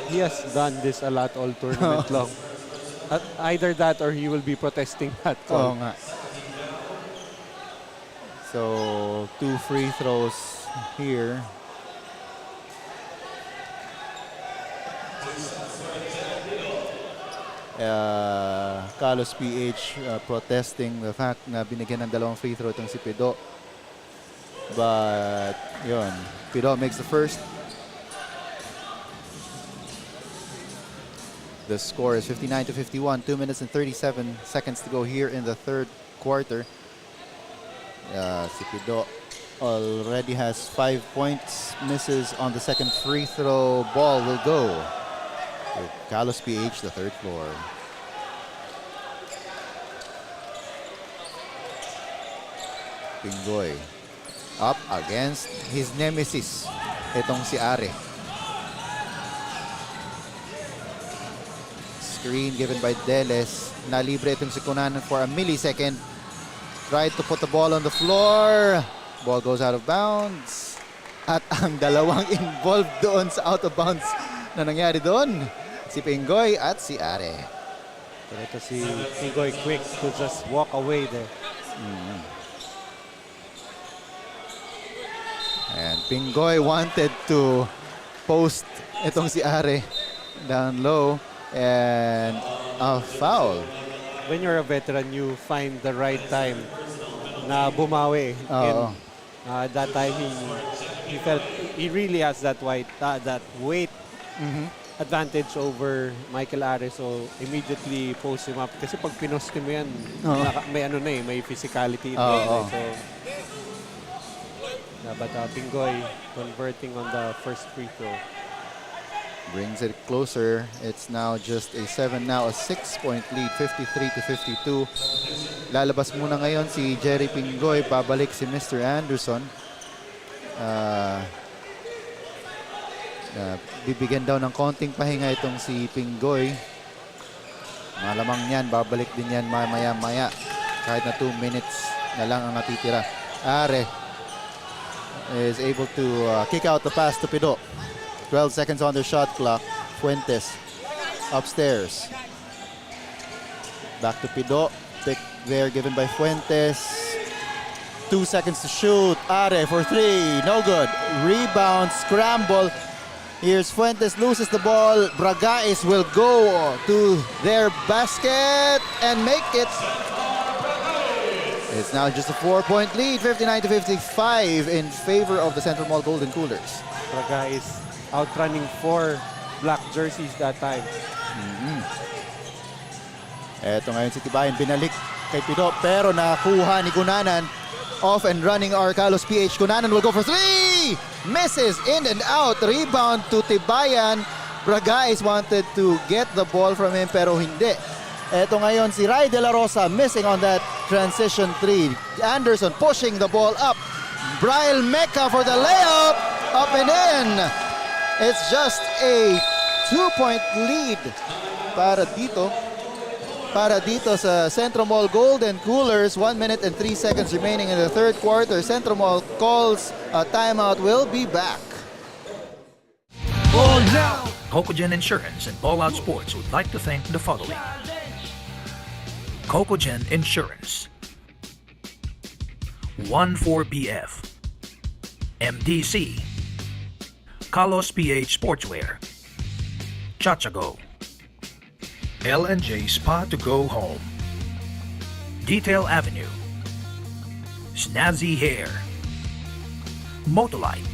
He has done this a lot all tournament long. Either that or he will be protesting that call. Oo nga. So, 2 free throws here. KalosPH protesting the fact na binigyan ng 2 free throw itong si Pido. But, yun. Pido makes the first. The score is 59-51. 2 minutes and 37 seconds to go here in the third quarter. Si Pido already has 5 points, misses on the second free throw. Ball will go to KalosPH, the third floor. Pingoy up against his nemesis, itong si Are. Screen given by Deles. Nalibre itong si Cunanan for a millisecond. Tried to put the ball on the floor. Ball goes out of bounds. At ang dalawang involved doon sa out of bounds na nangyari doon, si Pingoy at si Are. Pero ito si Pingoy quick to just walk away there. And Pingoy wanted to post itong si Are down low, and a foul. When you're a veteran, you find the right time na bumawi. Oo. And that time he felt he really has that weight advantage over Michael Are, so immediately post him up. Kasi pag pinost mo yan, may ano na may physicality. So, but Pingoy converting on the first free throw. Brings it closer. It's now just a 6-point lead, 53-52. Lalabas muna ngayon si Jerry Pingoy. Babalik si Mr. Anderson. Bibigyan daw ng konting pahinga itong si Pingoy. Malamang yan, babalik din yan maya-maya. Kahit na 2 minutes na lang ang natitira. Are is able to kick out the pass to Pido. 12 seconds on their shot clock. Fuentes upstairs. Back to Pido. Pick there given by Fuentes. 2 seconds to shoot. Are for 3. No good. Rebound. Scramble. Here's Fuentes. Loses the ball. Bragais will go to their basket and make it. It's now just a 4-point lead, 59-55 in favor of the XentroMall Golden Coolers. Braga is outrunning 4 black jerseys that time. Eto ngayon si Tibayan, binalik kay Pido, pero nakuha ni Cunanan. Off and running our KalosPH. Cunanan will go for 3! Misses, in and out. Rebound to Tibayan. Bragais wanted to get the ball from him, pero hindi. Eto ngayon si Rai De La Rosa missing on that transition 3. Anderson pushing the ball up. Brian Mecca for the layup. Up and in. It's just a 2-point lead para dito sa XentroMall Golden Coolers. 1 minute and 3 seconds remaining in the third quarter. XentroMall calls a timeout. We'll be back. Ball now. Cocogen Insurance and Ballout Sports would like to thank the following. Cocogen Insurance, 14BF, MDC, KalosPH Sportwear, Chachago, L&J Spa to go home, Detail Avenue, Snazzy Hair, Motolite,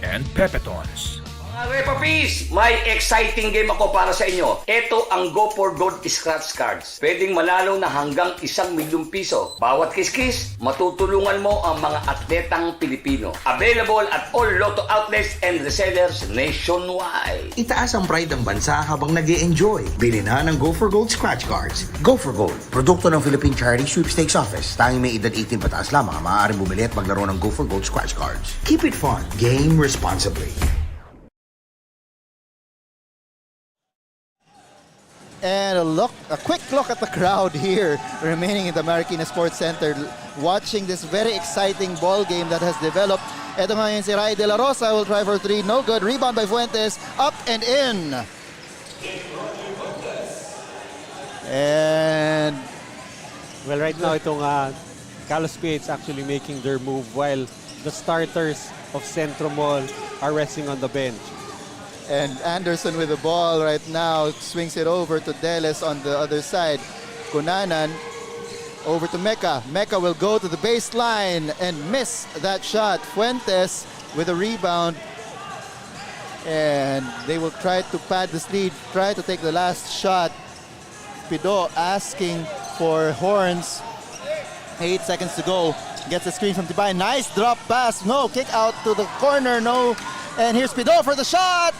and Pepetons. Mga Repapis, may exciting game ako para sa inyo. Ito ang Go for Gold Scratch Cards. Pwedeng manalo na hanggang 1 milyong piso. Bawat kiskis, matutulungan mo ang mga atletang Pilipino. Available at all lotto outlets and resellers nationwide. Itaas ang pride ng bansa habang nag-e-enjoy. Bilhin na ng Go for Gold Scratch Cards. Go for Gold, produkto ng Philippine Charity Sweepstakes Office. Tanging may edad 18 pataas lamang maaaring bumili at maglaro ng Go for Gold Scratch Cards. Keep it fun. Game responsibly. And a quick look at the crowd here remaining in the Marikina Sports Center, watching this very exciting ball game that has developed. Ito ngayon si Rai De La Rosa will try for 3. No good. Rebound by Fuentes. Up and in. And Well, right now, itong KalosPH actually making their move while the starters of XentroMall are resting on the bench. And Anderson with the ball right now, swings it over to Deles on the other side. Cunanan over to Mecca. Mecca will go to the baseline and miss that shot. Fuentes with a rebound. And they will try to pad this lead, try to take the last shot. Pido asking for horns. 8 seconds to go. Gets the screen from Tibay. Nice drop pass. No, kick out to the corner. No. And here's Pido for the shot.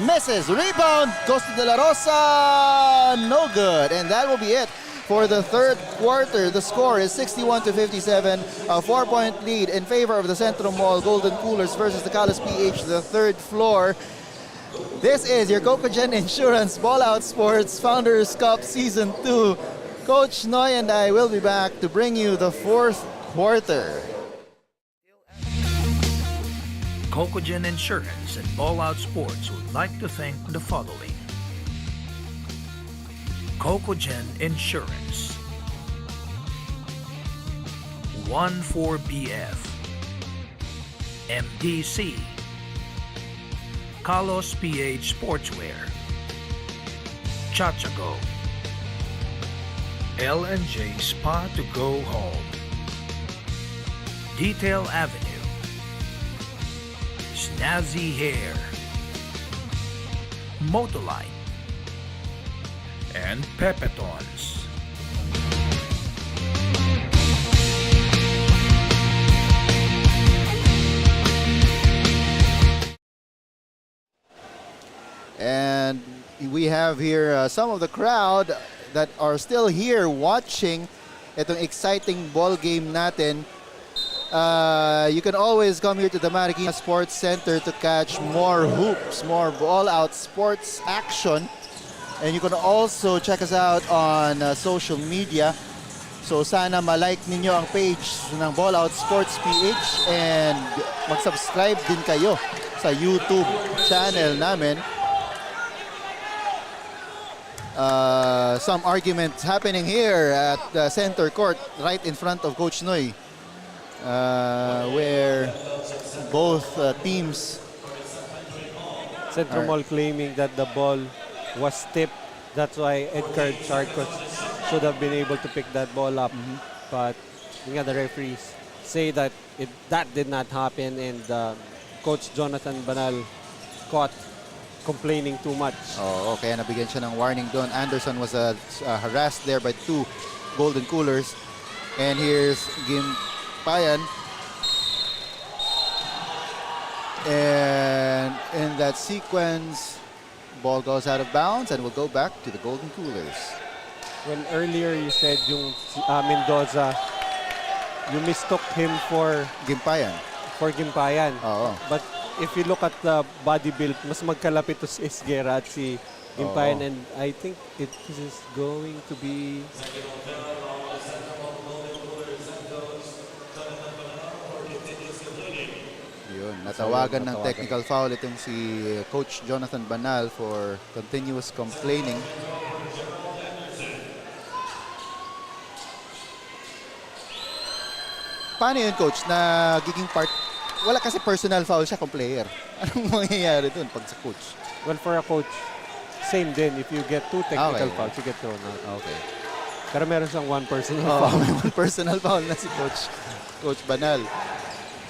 Misses. Rebound. Goes to De La Rosa. No good. And that will be it for the third quarter. The score is 61-57. A 4-point lead in favor of the XentroMall Golden Coolers versus the KalosPH, the third floor. This is your Cocogen Insurance Ballout Sports Founders Cup Season 2. Coach Noy and I will be back to bring you the fourth quarter. Cocogen Insurance and Ballout Sports would like to thank the following. Cocogen Insurance, 14BF, MDC, KalosPH Sportwear, Chachago, L&J Spa to go home, Detail Avenue, Snazzy Hair, Motolite, and Pepetons. And we have here some of the crowd that are still here watching itong exciting ball game natin. You can always come here to the Marikina Sports Center to catch more hoops, more ball-out sports action. And you can also check us out on social media. So sana ma-like ninyo ang page ng Ballout Sports PH and mag-subscribe din kayo sa YouTube channel namin. Some arguments happening here at the center court right in front of Coach Noy, where both teams XentroMall claiming that the ball was tipped. That's why Edgar Charcos should have been able to pick that ball up. But the referees say that that did not happen, and Coach Jonathan Banal caught complaining too much. Oh, okay. Nabigyan siya ng warning doon. Anderson was harassed there by two Golden Coolers. And here's Gimpayan. And in that sequence, ball goes out of bounds and will go back to the Golden Coolers. When earlier you said yung Mendoza, you mistook him for Gimpayan. Oo. But if you look at the body build, mas magkalapit to si Esguerra at si Gimpayan. And I think this is going to be... Yun, natawagan ng technical foul itong si Coach Jonathan Banal for continuous complaining. Paano yun, Coach, na giging part? Wala kasi personal foul siya kung player. Anong mangyayari dun pag sa coach? Well, for a coach, same din. If you get two technical fouls, you get thrown out. Okay. Pero meron siyang one personal foul. May one personal foul na si Coach Banal.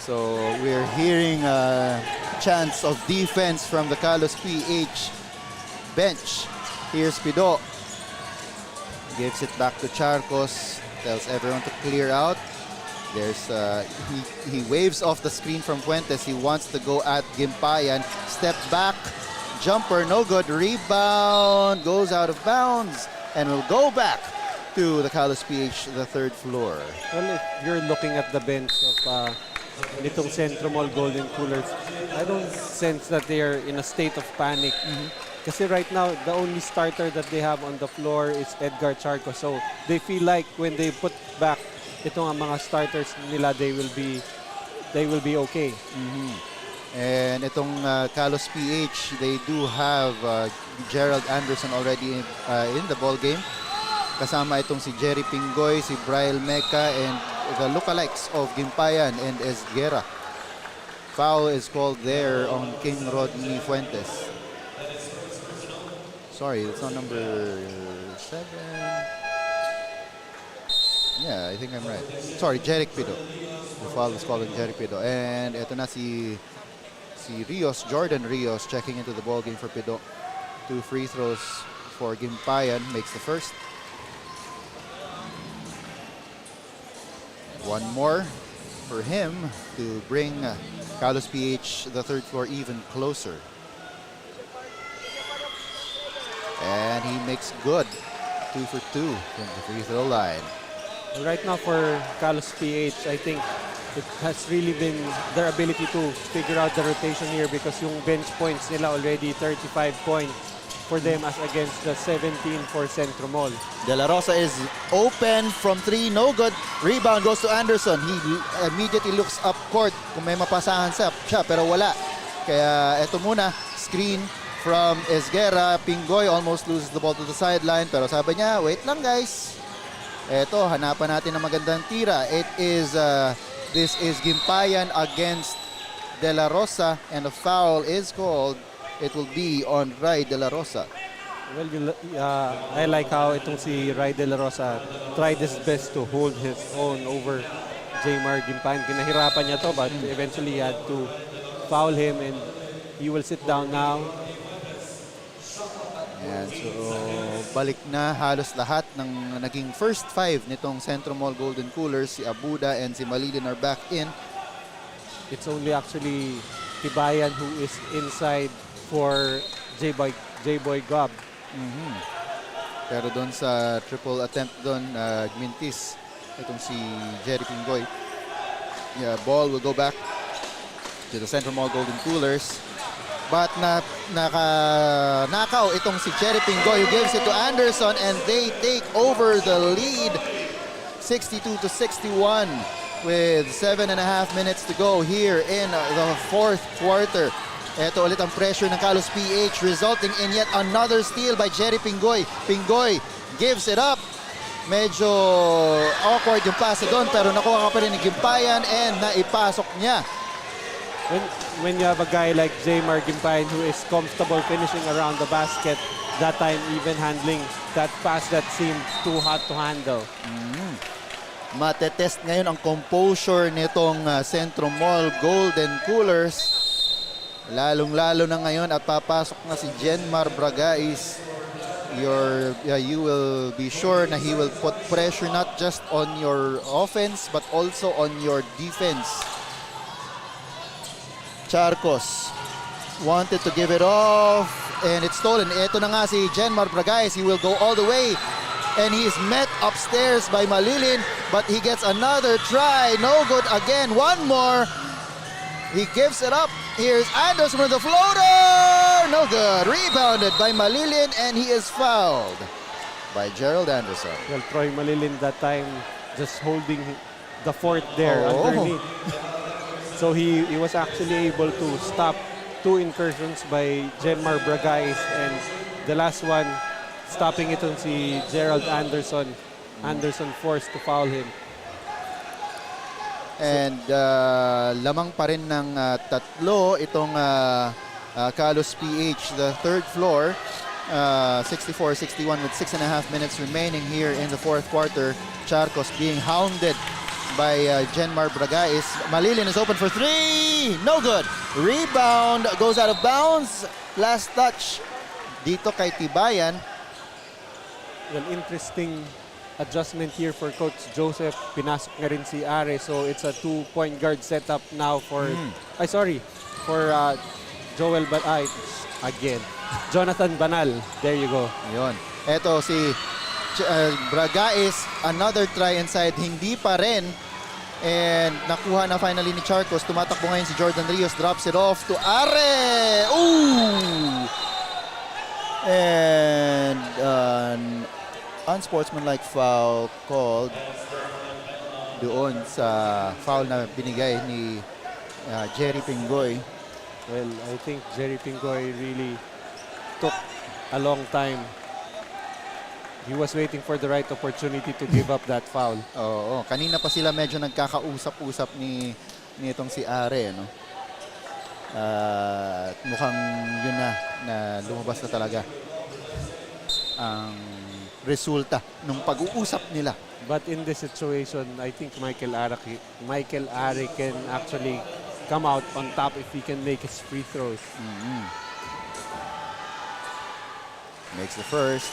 So we're hearing chants of defense from the KalosPH bench. Here's Pido. Gives it back to Charcos. Tells everyone to clear out. There's he waves off the screen from Fuentes. He wants to go at Gimpayan. Step back. Jumper, no good. Rebound. Goes out of bounds. And will go back to the KalosPH, the third floor. Well, if you're looking at the bench of nitong XentroMall Golden Coolers, I don't sense that they are in a state of panic. Kasi right now, the only starter that they have on the floor is Edgar Charco. So they feel like when they put back itong mga starters nila, they will be okay. And itong KalosPH, they do have Gerald Anderson already in the ball game. Kasama itong si Jerry Pingoy, si Brian Meca, and the lookalikes of Gimpayan and Esguerra. Foul is called there on King Rodney Fuentes. Sorry, that's not number 7. Yeah, I think I'm right. Sorry, Jeric Pido. The foul is called on Jeric Pido. And ito na si Rios, Jordan Rios, checking into the ball game for Pido. 2 free throws for Gimpayan, makes the first. 1 more for him to bring KalosPH, the third floor, even closer. And he makes good. 2 for 2 from the free throw line. Right now for KalosPH, I think it has really been their ability to figure out the rotation here because yung bench points nila already 35 points for them as against the 17 for XentroMall. De La Rosa is open from 3, no good. Rebound goes to Anderson. He immediately looks up court kung may mapasahan siya, pero wala. Kaya eto muna, screen from Esguerra. Pingoy almost loses the ball to the sideline, pero sabi niya, wait lang guys. Eto, hanapan natin ng magandang tira. This is Gimpayan against De La Rosa, and a foul is called. It will be on Ray De La Rosa. Well, I like how itong si Ray De La Rosa tried his best to hold his own over Jmar Gimpayan. Kinahirapan niya to, but eventually he had to foul him and he will sit down now. And so, balik na halos lahat ng naging first 5 nitong XentroMall Golden Coolers. Si Abuda and si Malilin are back in. It's only actually Tibayan who is inside for J-Boy Gob. Pero doon sa triple attempt doon, Gmintis, itong si Jerry Pingoy. Yeah, ball will go back to the XentroMall Golden Coolers. But nakaw itong si Jerry Pingoy, who gives it to Anderson, and they take over the lead 62-61 with 7.5 minutes to go here in the fourth quarter. Ito ulit ang pressure ng KalosPH, resulting in yet another steal by Jerry Pingoy. Pingoy gives it up. Medyo awkward yung pass doon, pero nakuha ka pa rin ni Gimpayan and naipasok niya. When you have a guy like Jmar Gimpayan who is comfortable finishing around the basket, that time even handling that pass that seemed too hot to handle. Matetest ngayon ang composure nitong XentroMall Golden Coolers. Lalong-lalo na ngayon at papasok na si Jenmar Bragais. You will be sure na he will put pressure not just on your offense but also on your defense. Charcos wanted to give it off and it's stolen. Ito na nga si Jenmar Bragais. He will go all the way and he is met upstairs by Malilin, but he gets another try. No good again. One more. He gives it up. Here's Anderson with the floater. No good. Rebounded by Malilin and he is fouled by Gerald Anderson. Well, Troy Malilin that time just holding the fort there underneath. So he was actually able to stop 2 incursions by Jenmar Bragais, and the last one stopping it on si Gerald Anderson. Anderson forced to foul him. And lamang pa rin ng tatlo itong KalosPH, the third floor. 64-61 with 6.5 minutes remaining here in the fourth quarter. Charcos being hounded by Jenmar Bragais. Malilin is open for 3. No good. Rebound goes out of bounds. Last touch dito kay Tibayan. Well, interesting adjustment here for Coach Joseph. Pinasok na rin si Are. So it's a 2-point guard setup now for for Joel again. Jonathan Banal. There you go. Yun. Eto si Bragais, another try inside, hindi pa rin. And nakuha na finally ni Charcos. Tumatakbo ngayon si Jordan Rios, drops it off to Are. Ooh! And unsportsmanlike foul called doon sa foul na binigay ni Jerry Pingoy. Well, I think Jerry Pingoy really took a long time. He was waiting for the right opportunity to give up that foul. Oo, kanina pa sila medyo nagkakausap-usap ni itong si Are, no? Mukhang yun na lumabas na talaga ang resulta ng pag-uusap nila. But in this situation, I think Michael Are can actually come out on top if he can make his free throws. Makes the first.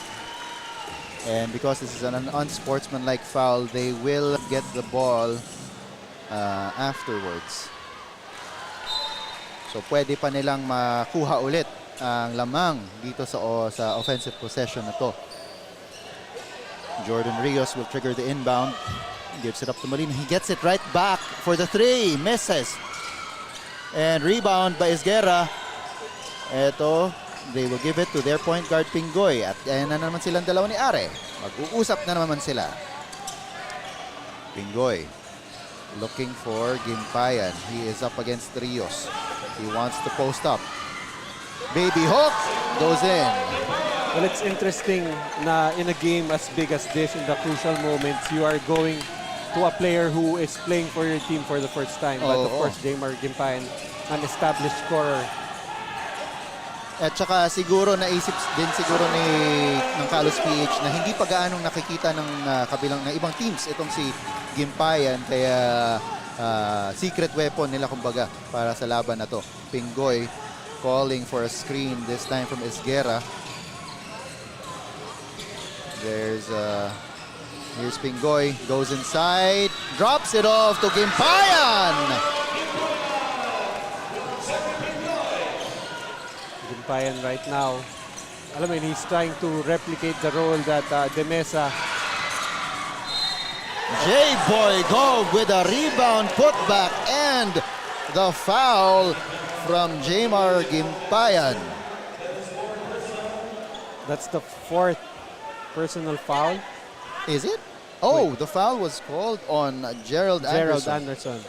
And because this is an unsportsmanlike foul, they will get the ball afterwards. So pwede pa nilang makuha ulit ang lamang dito sa offensive possession na to. Jordan Rios will trigger the inbound. Gives it up to Molina. He gets it right back for the three. Misses. And rebound by Isguera. Eto, they will give it to their point guard Pingoy. At ayan na naman silang dalawa ni Are. Mag-uusap na naman sila. Pingoy looking for Gimpayan. He is up against Rios. He wants to post up. Baby hook goes in. Well, it's interesting na in a game as big as this, in the crucial moments, you are going to a player who is playing for your team for the first time. But of course, Jamar Gimpayan, an established scorer. At saka siguro naisip din siguro ng KalosPH na hindi pa gaanong nakikita ng kabilang ng ibang teams itong si Gimpayan, kaya secret weapon nila kumbaga para sa laban na to. Pingoy calling for a screen, this time from Isguera. Here's Pingoy, goes inside, drops it off to Gimpayan. Gimpayan right now, alam mo, he's trying to replicate the role that De Mesa. J-Boy Gold with a rebound putback and the foul from Jamar Gimpayan. That's the fourth personal foul. Is it? Oh, the foul was called on Gerald Anderson.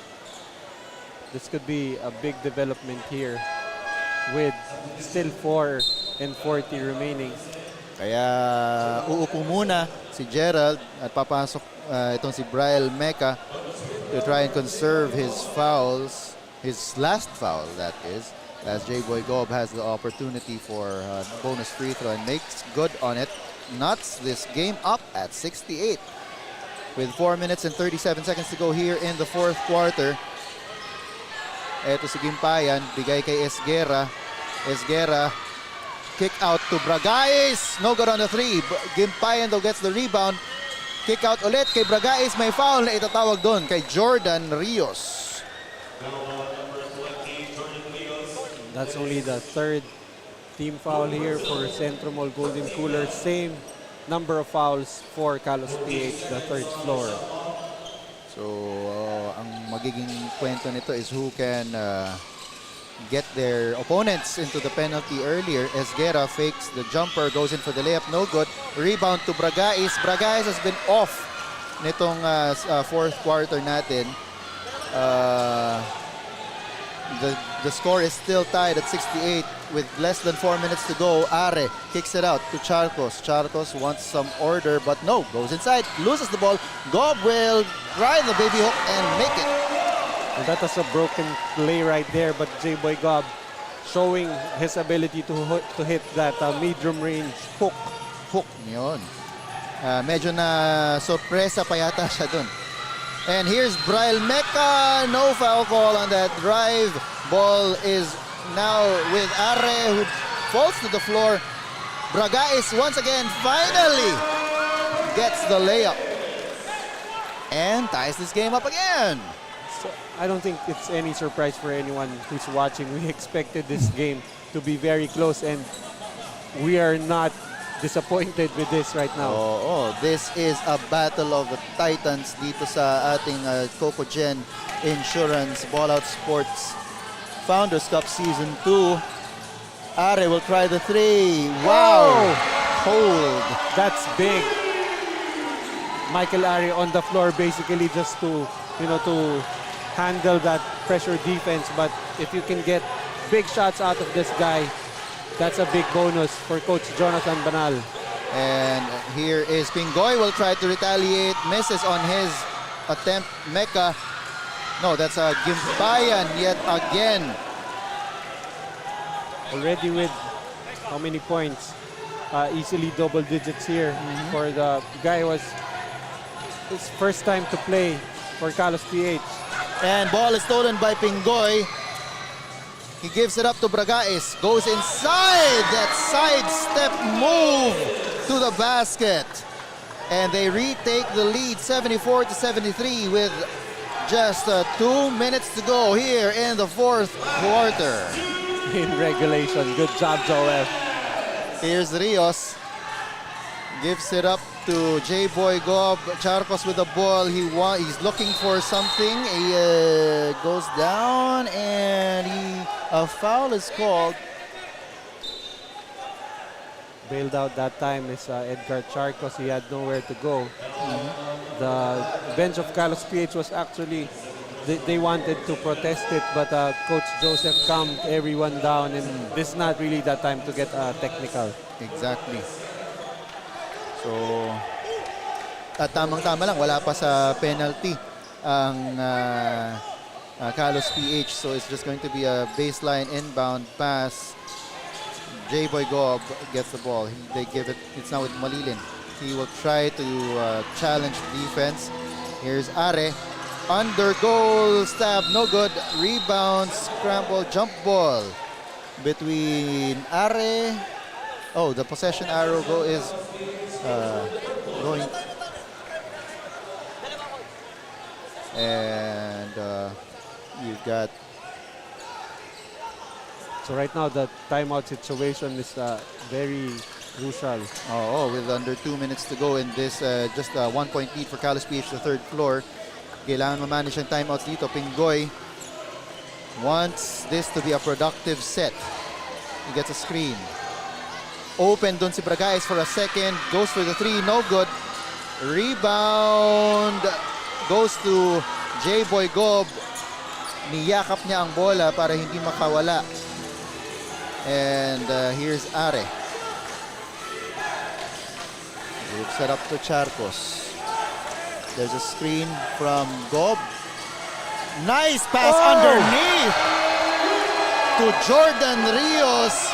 This could be a big development here with still 4 and 40 remaining. Kaya uupo muna si Gerald at papasok itong si Brian Mecca to try and conserve his fouls, his last foul that is, as J-Boy Gob has the opportunity for a bonus free throw and makes good on it. Nuts this game up at 68 with 4 minutes and 37 seconds to go here in the fourth quarter. Eto si Gimpayan, bigay kay Isguera. Isguera, kick out to Bragais. No good on the three. Gimpayan though gets the rebound. Kick out ulit kay Bragais. May foul na itatawag doon kay Jordan Rios. That's only the third team foul here for XentroMall Golden Cooler. Same number of fouls for KalosPH, the third floor. So, ang magiging kwento nito is who can get their opponents into the penalty earlier. Esguera fakes the jumper, goes in for the layup, no good. Rebound to Bragais. Bragais has been off nitong fourth quarter natin. The score is still tied at 68 with less than 4 minutes to go. Are kicks it out to Charcos. Charcos wants some order, but no, goes inside, loses the ball. Gob will ride the baby hook and make it. And that was a broken play right there, but J-Boy Gob showing his ability to hit that medium range hook. Hook yun. Medyo na sorpresa pa yata siya dun. And here's Brian Mecca. No foul call on that drive. Ball is now with Are, who falls to the floor. Bragais once again finally gets the layup and ties this game up again. So I don't think it's any surprise for anyone who's watching. We expected this game to be very close, and we are not disappointed with this right now. This is a battle of the titans dito sa ating Cocogen Insurance Ballout Sports Founders Cup Season 2. Are will try the three. Wow! Hold. That's big. Michael Are on the floor basically just to, to handle that pressure defense. But if you can get big shots out of this guy, that's a big bonus for Coach Jonathan Banal. And here is Pingoy, will try to retaliate, misses on his attempt. Mecca, no, that's a Gimpayan yet again. Already with how many points? Easily double digits here for the guy who was his first time to play for KalosPH. And ball is stolen by Pingoy. He gives it up to Bragais, goes inside, that sidestep move to the basket. And they retake the lead 74-73 with just 2 minutes to go here in the fourth quarter. In regulation. Good job, Joel. Here's Rios. Gives it up to J-Boy Gob. Charcos with the ball. He's looking for something. He goes down and a foul is called. Bailed out that time is Edgar Charcos. He had nowhere to go. The bench of KalosPH was actually, they wanted to protest it, but Coach Joseph calmed everyone down, and this is not really that time to get technical. Exactly. So, at tamang-tama lang, wala pa sa penalty ang KalosPH. So, it's just going to be a baseline inbound pass. J-Boy Gob gets the ball. They give it, it's now with Malilin. He will try to challenge defense. Here's Are. Under goal, stab, no good. Rebound, scramble, jump ball between Are. Oh, the possession arrow is going. And you've got. So right now, the timeout situation is very crucial. Oh, with under 2 minutes to go in this, just a 1-point lead for KalosPH, the third floor. Kailangan ma-manage ang timeouts dito. Pingoy wants this to be a productive set. He gets a screen. Open dun si Bragais for a second. Goes for the three, no good. Rebound goes to J-Boy Gob. Niyakap niya ang bola para hindi makawala. And here's Are. We've set up to Charcos. There's a screen from Gob. Nice pass underneath to Jordan Rios.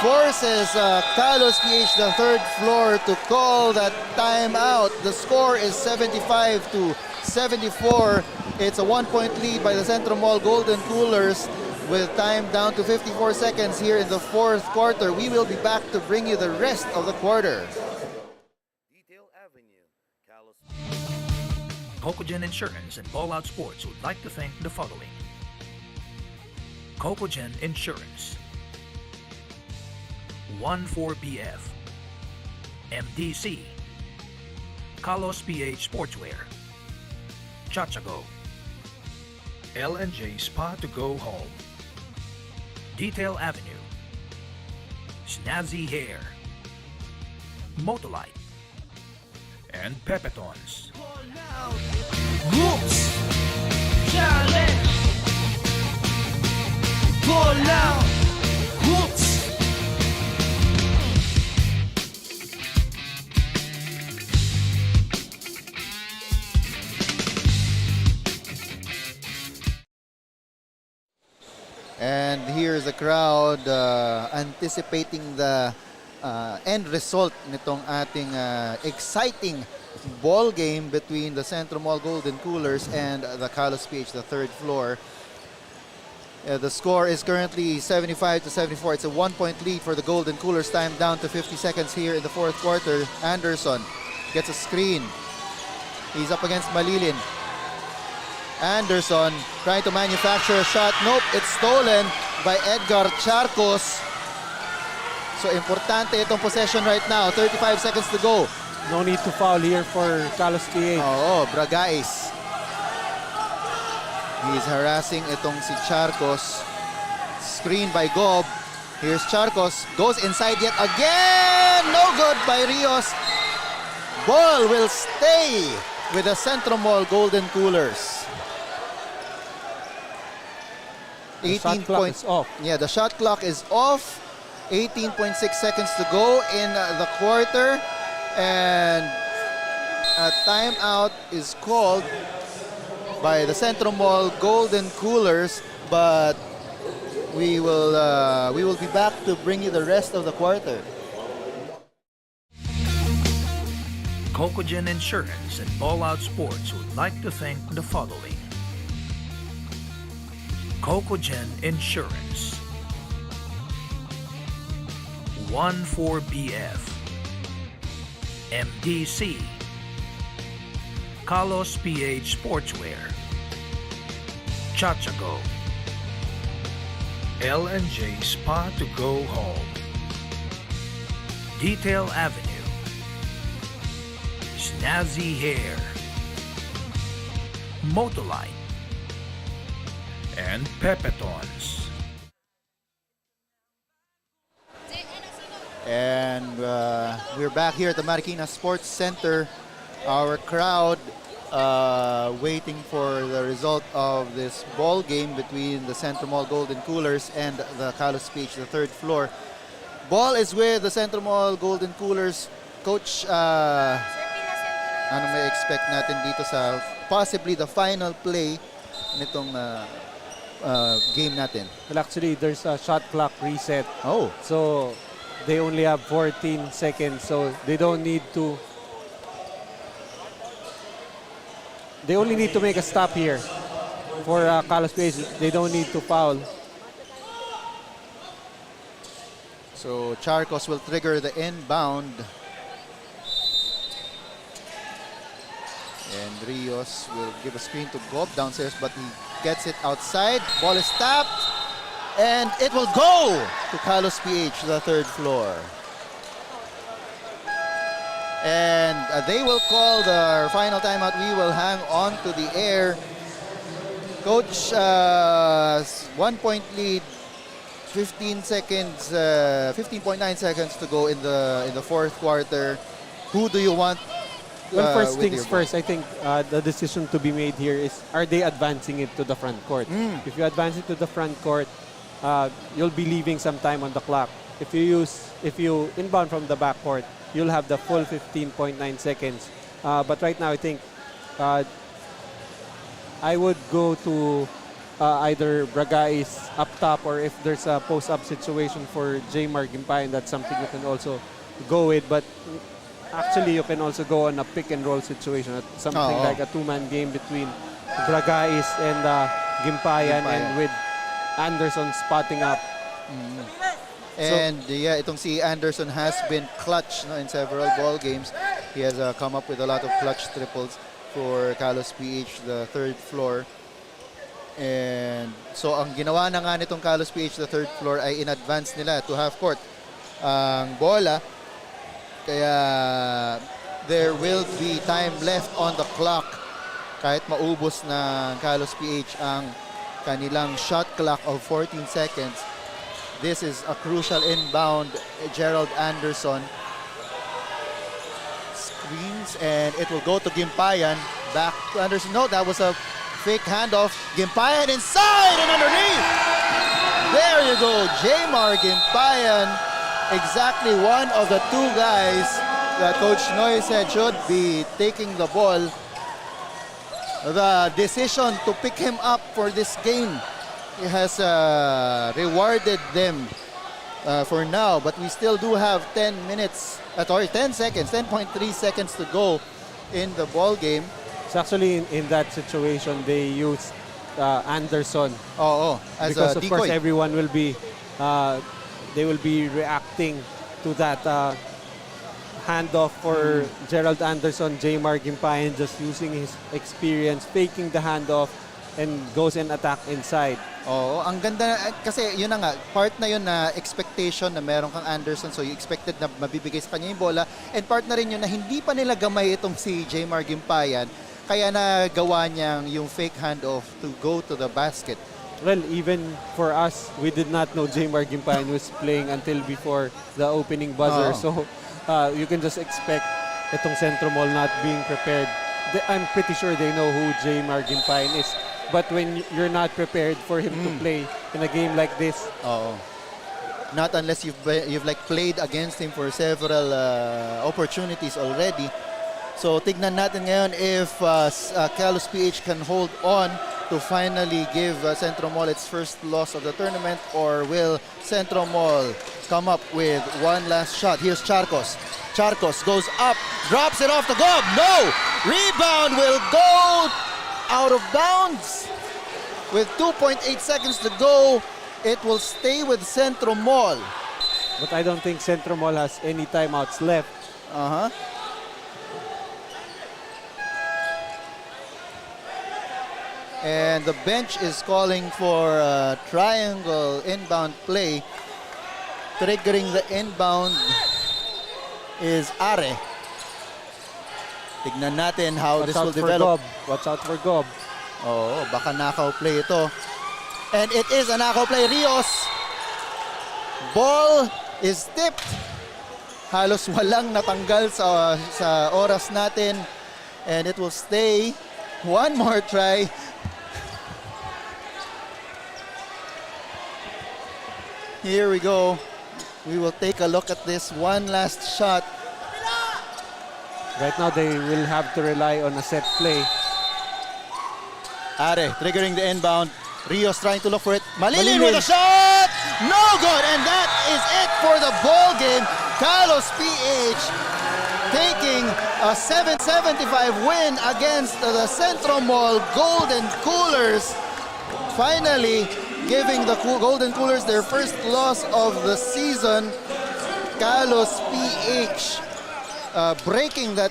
Forces KalosPH, the third floor, to call that timeout. The score is 75-74. It's a 1-point lead by the XentroMall Golden Coolers with time down to 54 seconds here in the fourth quarter. We will be back to bring you the rest of the quarter. Cocogen Insurance and Ballout Sports would like to thank the following. Cocogen Insurance, 14BF, MDC, KalosPH Sportwear, Chachago, L&J Spa to Go Home, Detail Avenue, Snazzy Hair, Motolite, and Pepetons. Whoops! Challenge! Ballout! Whoops! And here's the crowd anticipating the end result nitong ating exciting ball game between the XentroMall Golden Coolers and the KalosPH, the third floor. The score is currently 75-74. It's a 1-point lead for the Golden Coolers. Time down to 50 seconds here in the fourth quarter. Anderson gets a screen. He's up against Malilin. Anderson trying to manufacture a shot. Nope, it's stolen by Edgar Charcos. So importante itong possession right now. 35 seconds to go. No need to foul here for KalosPH. Oo, Bragais. He's harassing itong si Charcos. Screen by Gob. Here's Charcos. Goes inside yet again. No good by Rios. Ball will stay with the XentroMall Golden Coolers. The shot clock is off. Yeah, the shot clock is off. 18.6 seconds to go in the quarter. And a timeout is called by the XentroMall Golden Coolers, but we will be back to bring you the rest of the quarter. Cocogen Insurance and Ballout Sports would like to thank the following. Cocogen Insurance, 14BF, MDC, KalosPH Sportswear, Chachago. L&J Spa to Go Home. Detail Avenue. Snazzy Hair. Motolite. And Pepetons. And we're back here at the Marikina Sports Center. Our crowd waiting for the result of this ball game between the XentroMall Golden Coolers and the KalosPH, the third floor. Ball is with the XentroMall Golden Coolers. Coach, ano may expect natin dito sa possibly the final play nitong game natin? Well, actually, there's a shot clock reset. Oh. So, they only have 14 seconds. So, they don't need to... They only need to make a stop here. For KalosPH, they don't need to foul. So, Charcos will trigger the inbound. And Rios will give a screen to Gob downstairs, but he gets it outside. Ball is tapped. And it will go to KalosPH, the third floor. And they will call the final timeout. We will hang on to the air. Coach, 1 point lead, 15 seconds, 15.9 seconds to go in the fourth quarter. Who do you want? Well, first things first, I think the decision to be made here is, are they advancing it to the front court? If you advance it to the front court, you'll be leaving some time on the clock. If you inbound from the back court, you'll have the full 15.9 seconds. But right now, I think I would go to either Bragais up top, or if there's a post-up situation for Jmar Gimpayan, that's something you can also go with. But actually, you can also go on a pick-and-roll situation, something like a two-man game between Bragais and Gimpayan, and with Anderson spotting up. And yeah, itong si Anderson has been clutch in several ball games. He has come up with a lot of clutch triples for KalosPH, the third floor. And so ang ginawa na nga nitong KalosPH, the third floor, ay in advance nila to half court ang bola. Kaya there will be time left on the clock kahit maubos na KalosPH ang kanilang shot clock of 14 seconds. This is a crucial inbound. Gerald Anderson screens, and it will go to Gimpayan. Back to Anderson. No, that was a fake handoff. Gimpayan inside and underneath. There you go. Jmar Gimpayan. Exactly one of the two guys that Coach Noy said should be taking the ball. The decision to pick him up for this game has rewarded them for now, but we still do have 10 seconds, 10.3 seconds to go in the ball game. So actually, in that situation, they used Anderson. As because a of decoy. course everyone will be, they will be reacting to that handoff for Gerald Anderson. Jmar Gimpayan just using his experience, faking the handoff, and goes and attack inside. Ang ganda kasi yun na nga, part na yun na expectation na meron kang Anderson, so you expected na mabibigay sa kanya yung bola, and part na rin yun na hindi pa nila gamay itong si Jmar Gimpayan, kaya nagawa niyang yung fake handoff to go to the basket. Well, even for us, we did not know Jmar Gimpayan was playing until before the opening buzzer. So you can just expect itong XentroMall not being prepared. I'm pretty sure they know who Jmar Gimpayan is. But when you're not prepared for him to play in a game like this, not unless you've like played against him for several opportunities already. So tignan natin ngayon if KalosPH can hold on to finally give XentroMall its first loss of the tournament, or will XentroMall come up with one last shot? Here's Charcos. Charcos goes up, drops it off the gob. No! Rebound will go out of bounds. With 2.8 seconds to go, it will stay with XentroMall. but I don't think XentroMall has any timeouts left. And the bench is calling for a triangle inbound play. Triggering the inbound is Are. Tignan natin how this will develop. Watch out for Gob. Oo, baka knockout play ito. And it is a knockout play. Rios. Ball is tipped. Halos walang natanggal sa oras natin. And it will stay. One more try. Here we go. We will take a look at this one last shot. Right now, they will have to rely on a set play. Are triggering the inbound. Rios trying to look for it. Malilin with a shot! No good! And that is it for the ball game. KalosPH taking a 775 win against the XentroMall Golden Coolers. Finally, giving the Golden Coolers their first loss of the season. KalosPH breaking that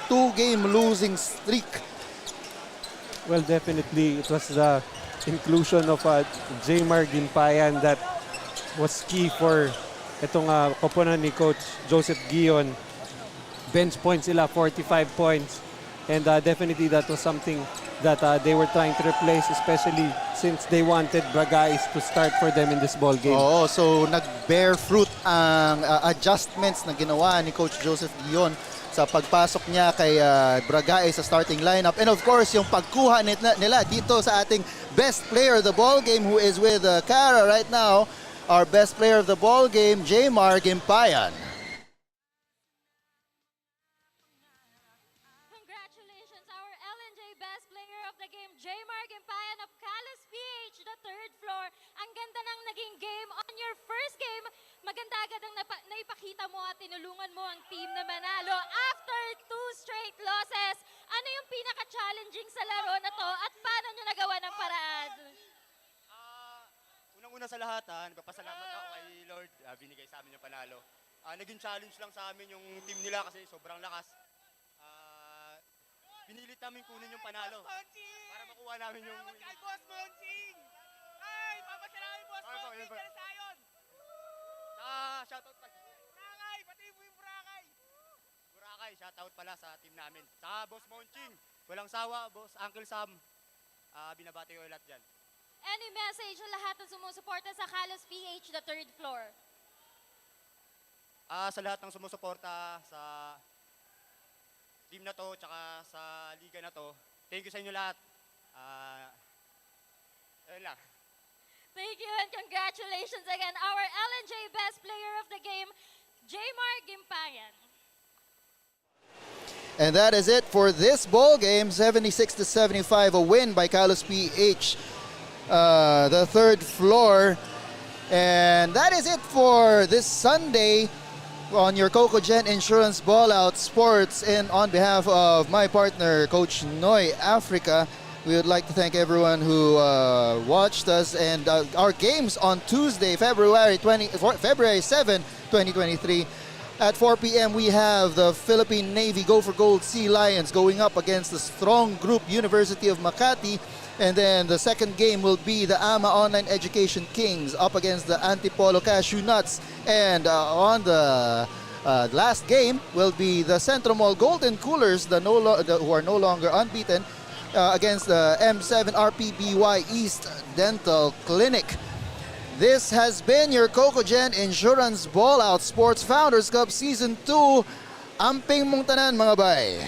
two-game losing streak. Well, definitely, it was the inclusion of Jmar Gimpayan that was key for itong koponan ni Coach Joseph Guion. Bench points sila, 45 points. And definitely that was something that they were trying to replace, especially since they wanted Bragais to start for them in this ball game. Oo, so nag-bear fruit ang adjustments na ginawa ni Coach Joseph Guion sa pagpasok niya kay Bragais sa starting lineup. And of course, yung pagkuha nila dito sa ating best player of the ball game who is with Cara right now. Our best player of the ball game, Jmar Gimpayan. Congratulations, our LNJ best player of the game, Jmar Gimpayan of KalosPH, the third floor. Ang ganda ng naging game on your first game. Maganda agad ang naipakita mo at tinulungan mo ang team na manalo. After 2 straight losses, ano yung pinaka-challenging sa laro na to at paano nyo nagawa ng paraan? Unang-una sa lahat, nagpapasalamat ako kay Lord. Binigay sa amin yung panalo. Naging challenge lang sa amin yung team nila kasi sobrang lakas. Pinilit namin kunin yung panalo para makuha namin yung... Boss Monsing! Ay, papasalamin Boss Monsing! Kaya sayon! Shoutout pa. Burakay! Pati mo yung Burakay! Burakay, shoutout pala sa team namin. Sa Boss Monching, walang sawa, Boss Uncle Sam. Binabati ko lahat dyan. Any message sa lahat na sumusuporta sa KalosPH, the third floor? Sa lahat ng sumusuporta sa team na to, tsaka sa liga na to, thank you sa inyo lahat. Ayun lang. Thank you and congratulations again, our LNJ best player of the game, Jmar Gimpayan. And that is it for this ball game, 76-75, a win by KalosPH, the third floor. And that is it for this Sunday on your Cocogen Insurance Ballout Sports. And on behalf of my partner, Coach Noy Africa, we would like to thank everyone who watched us and our games on Tuesday, February 7, 2023. At 4 p.m. we have the Philippine Navy Go for Gold Sea Lions going up against the strong group University of Makati. And then the second game will be the AMA Online Education Kings up against the Antipolo Cashew Nuts. And on the last game will be the XentroMall Golden Coolers, who are no longer unbeaten, against the M7 RPBY East Dental Clinic. This has been your Cocogen Insurance Ballout Sports Founders Cup Season 2. Amping mong tanan mga bay.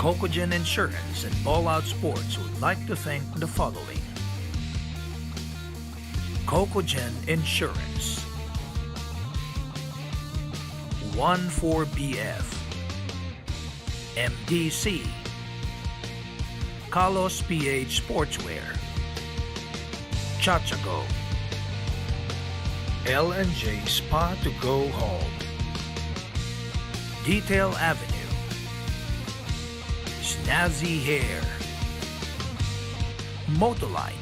Cocogen Insurance and Ballout Sports would like to thank the following. Cocogen Insurance, 14BF, MDC, KalosPH Sportswear, Chachago, L&J Spa to Go Home, Detail Avenue, Snazzy Hair, Motolite,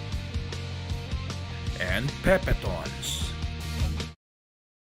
and Pepetons.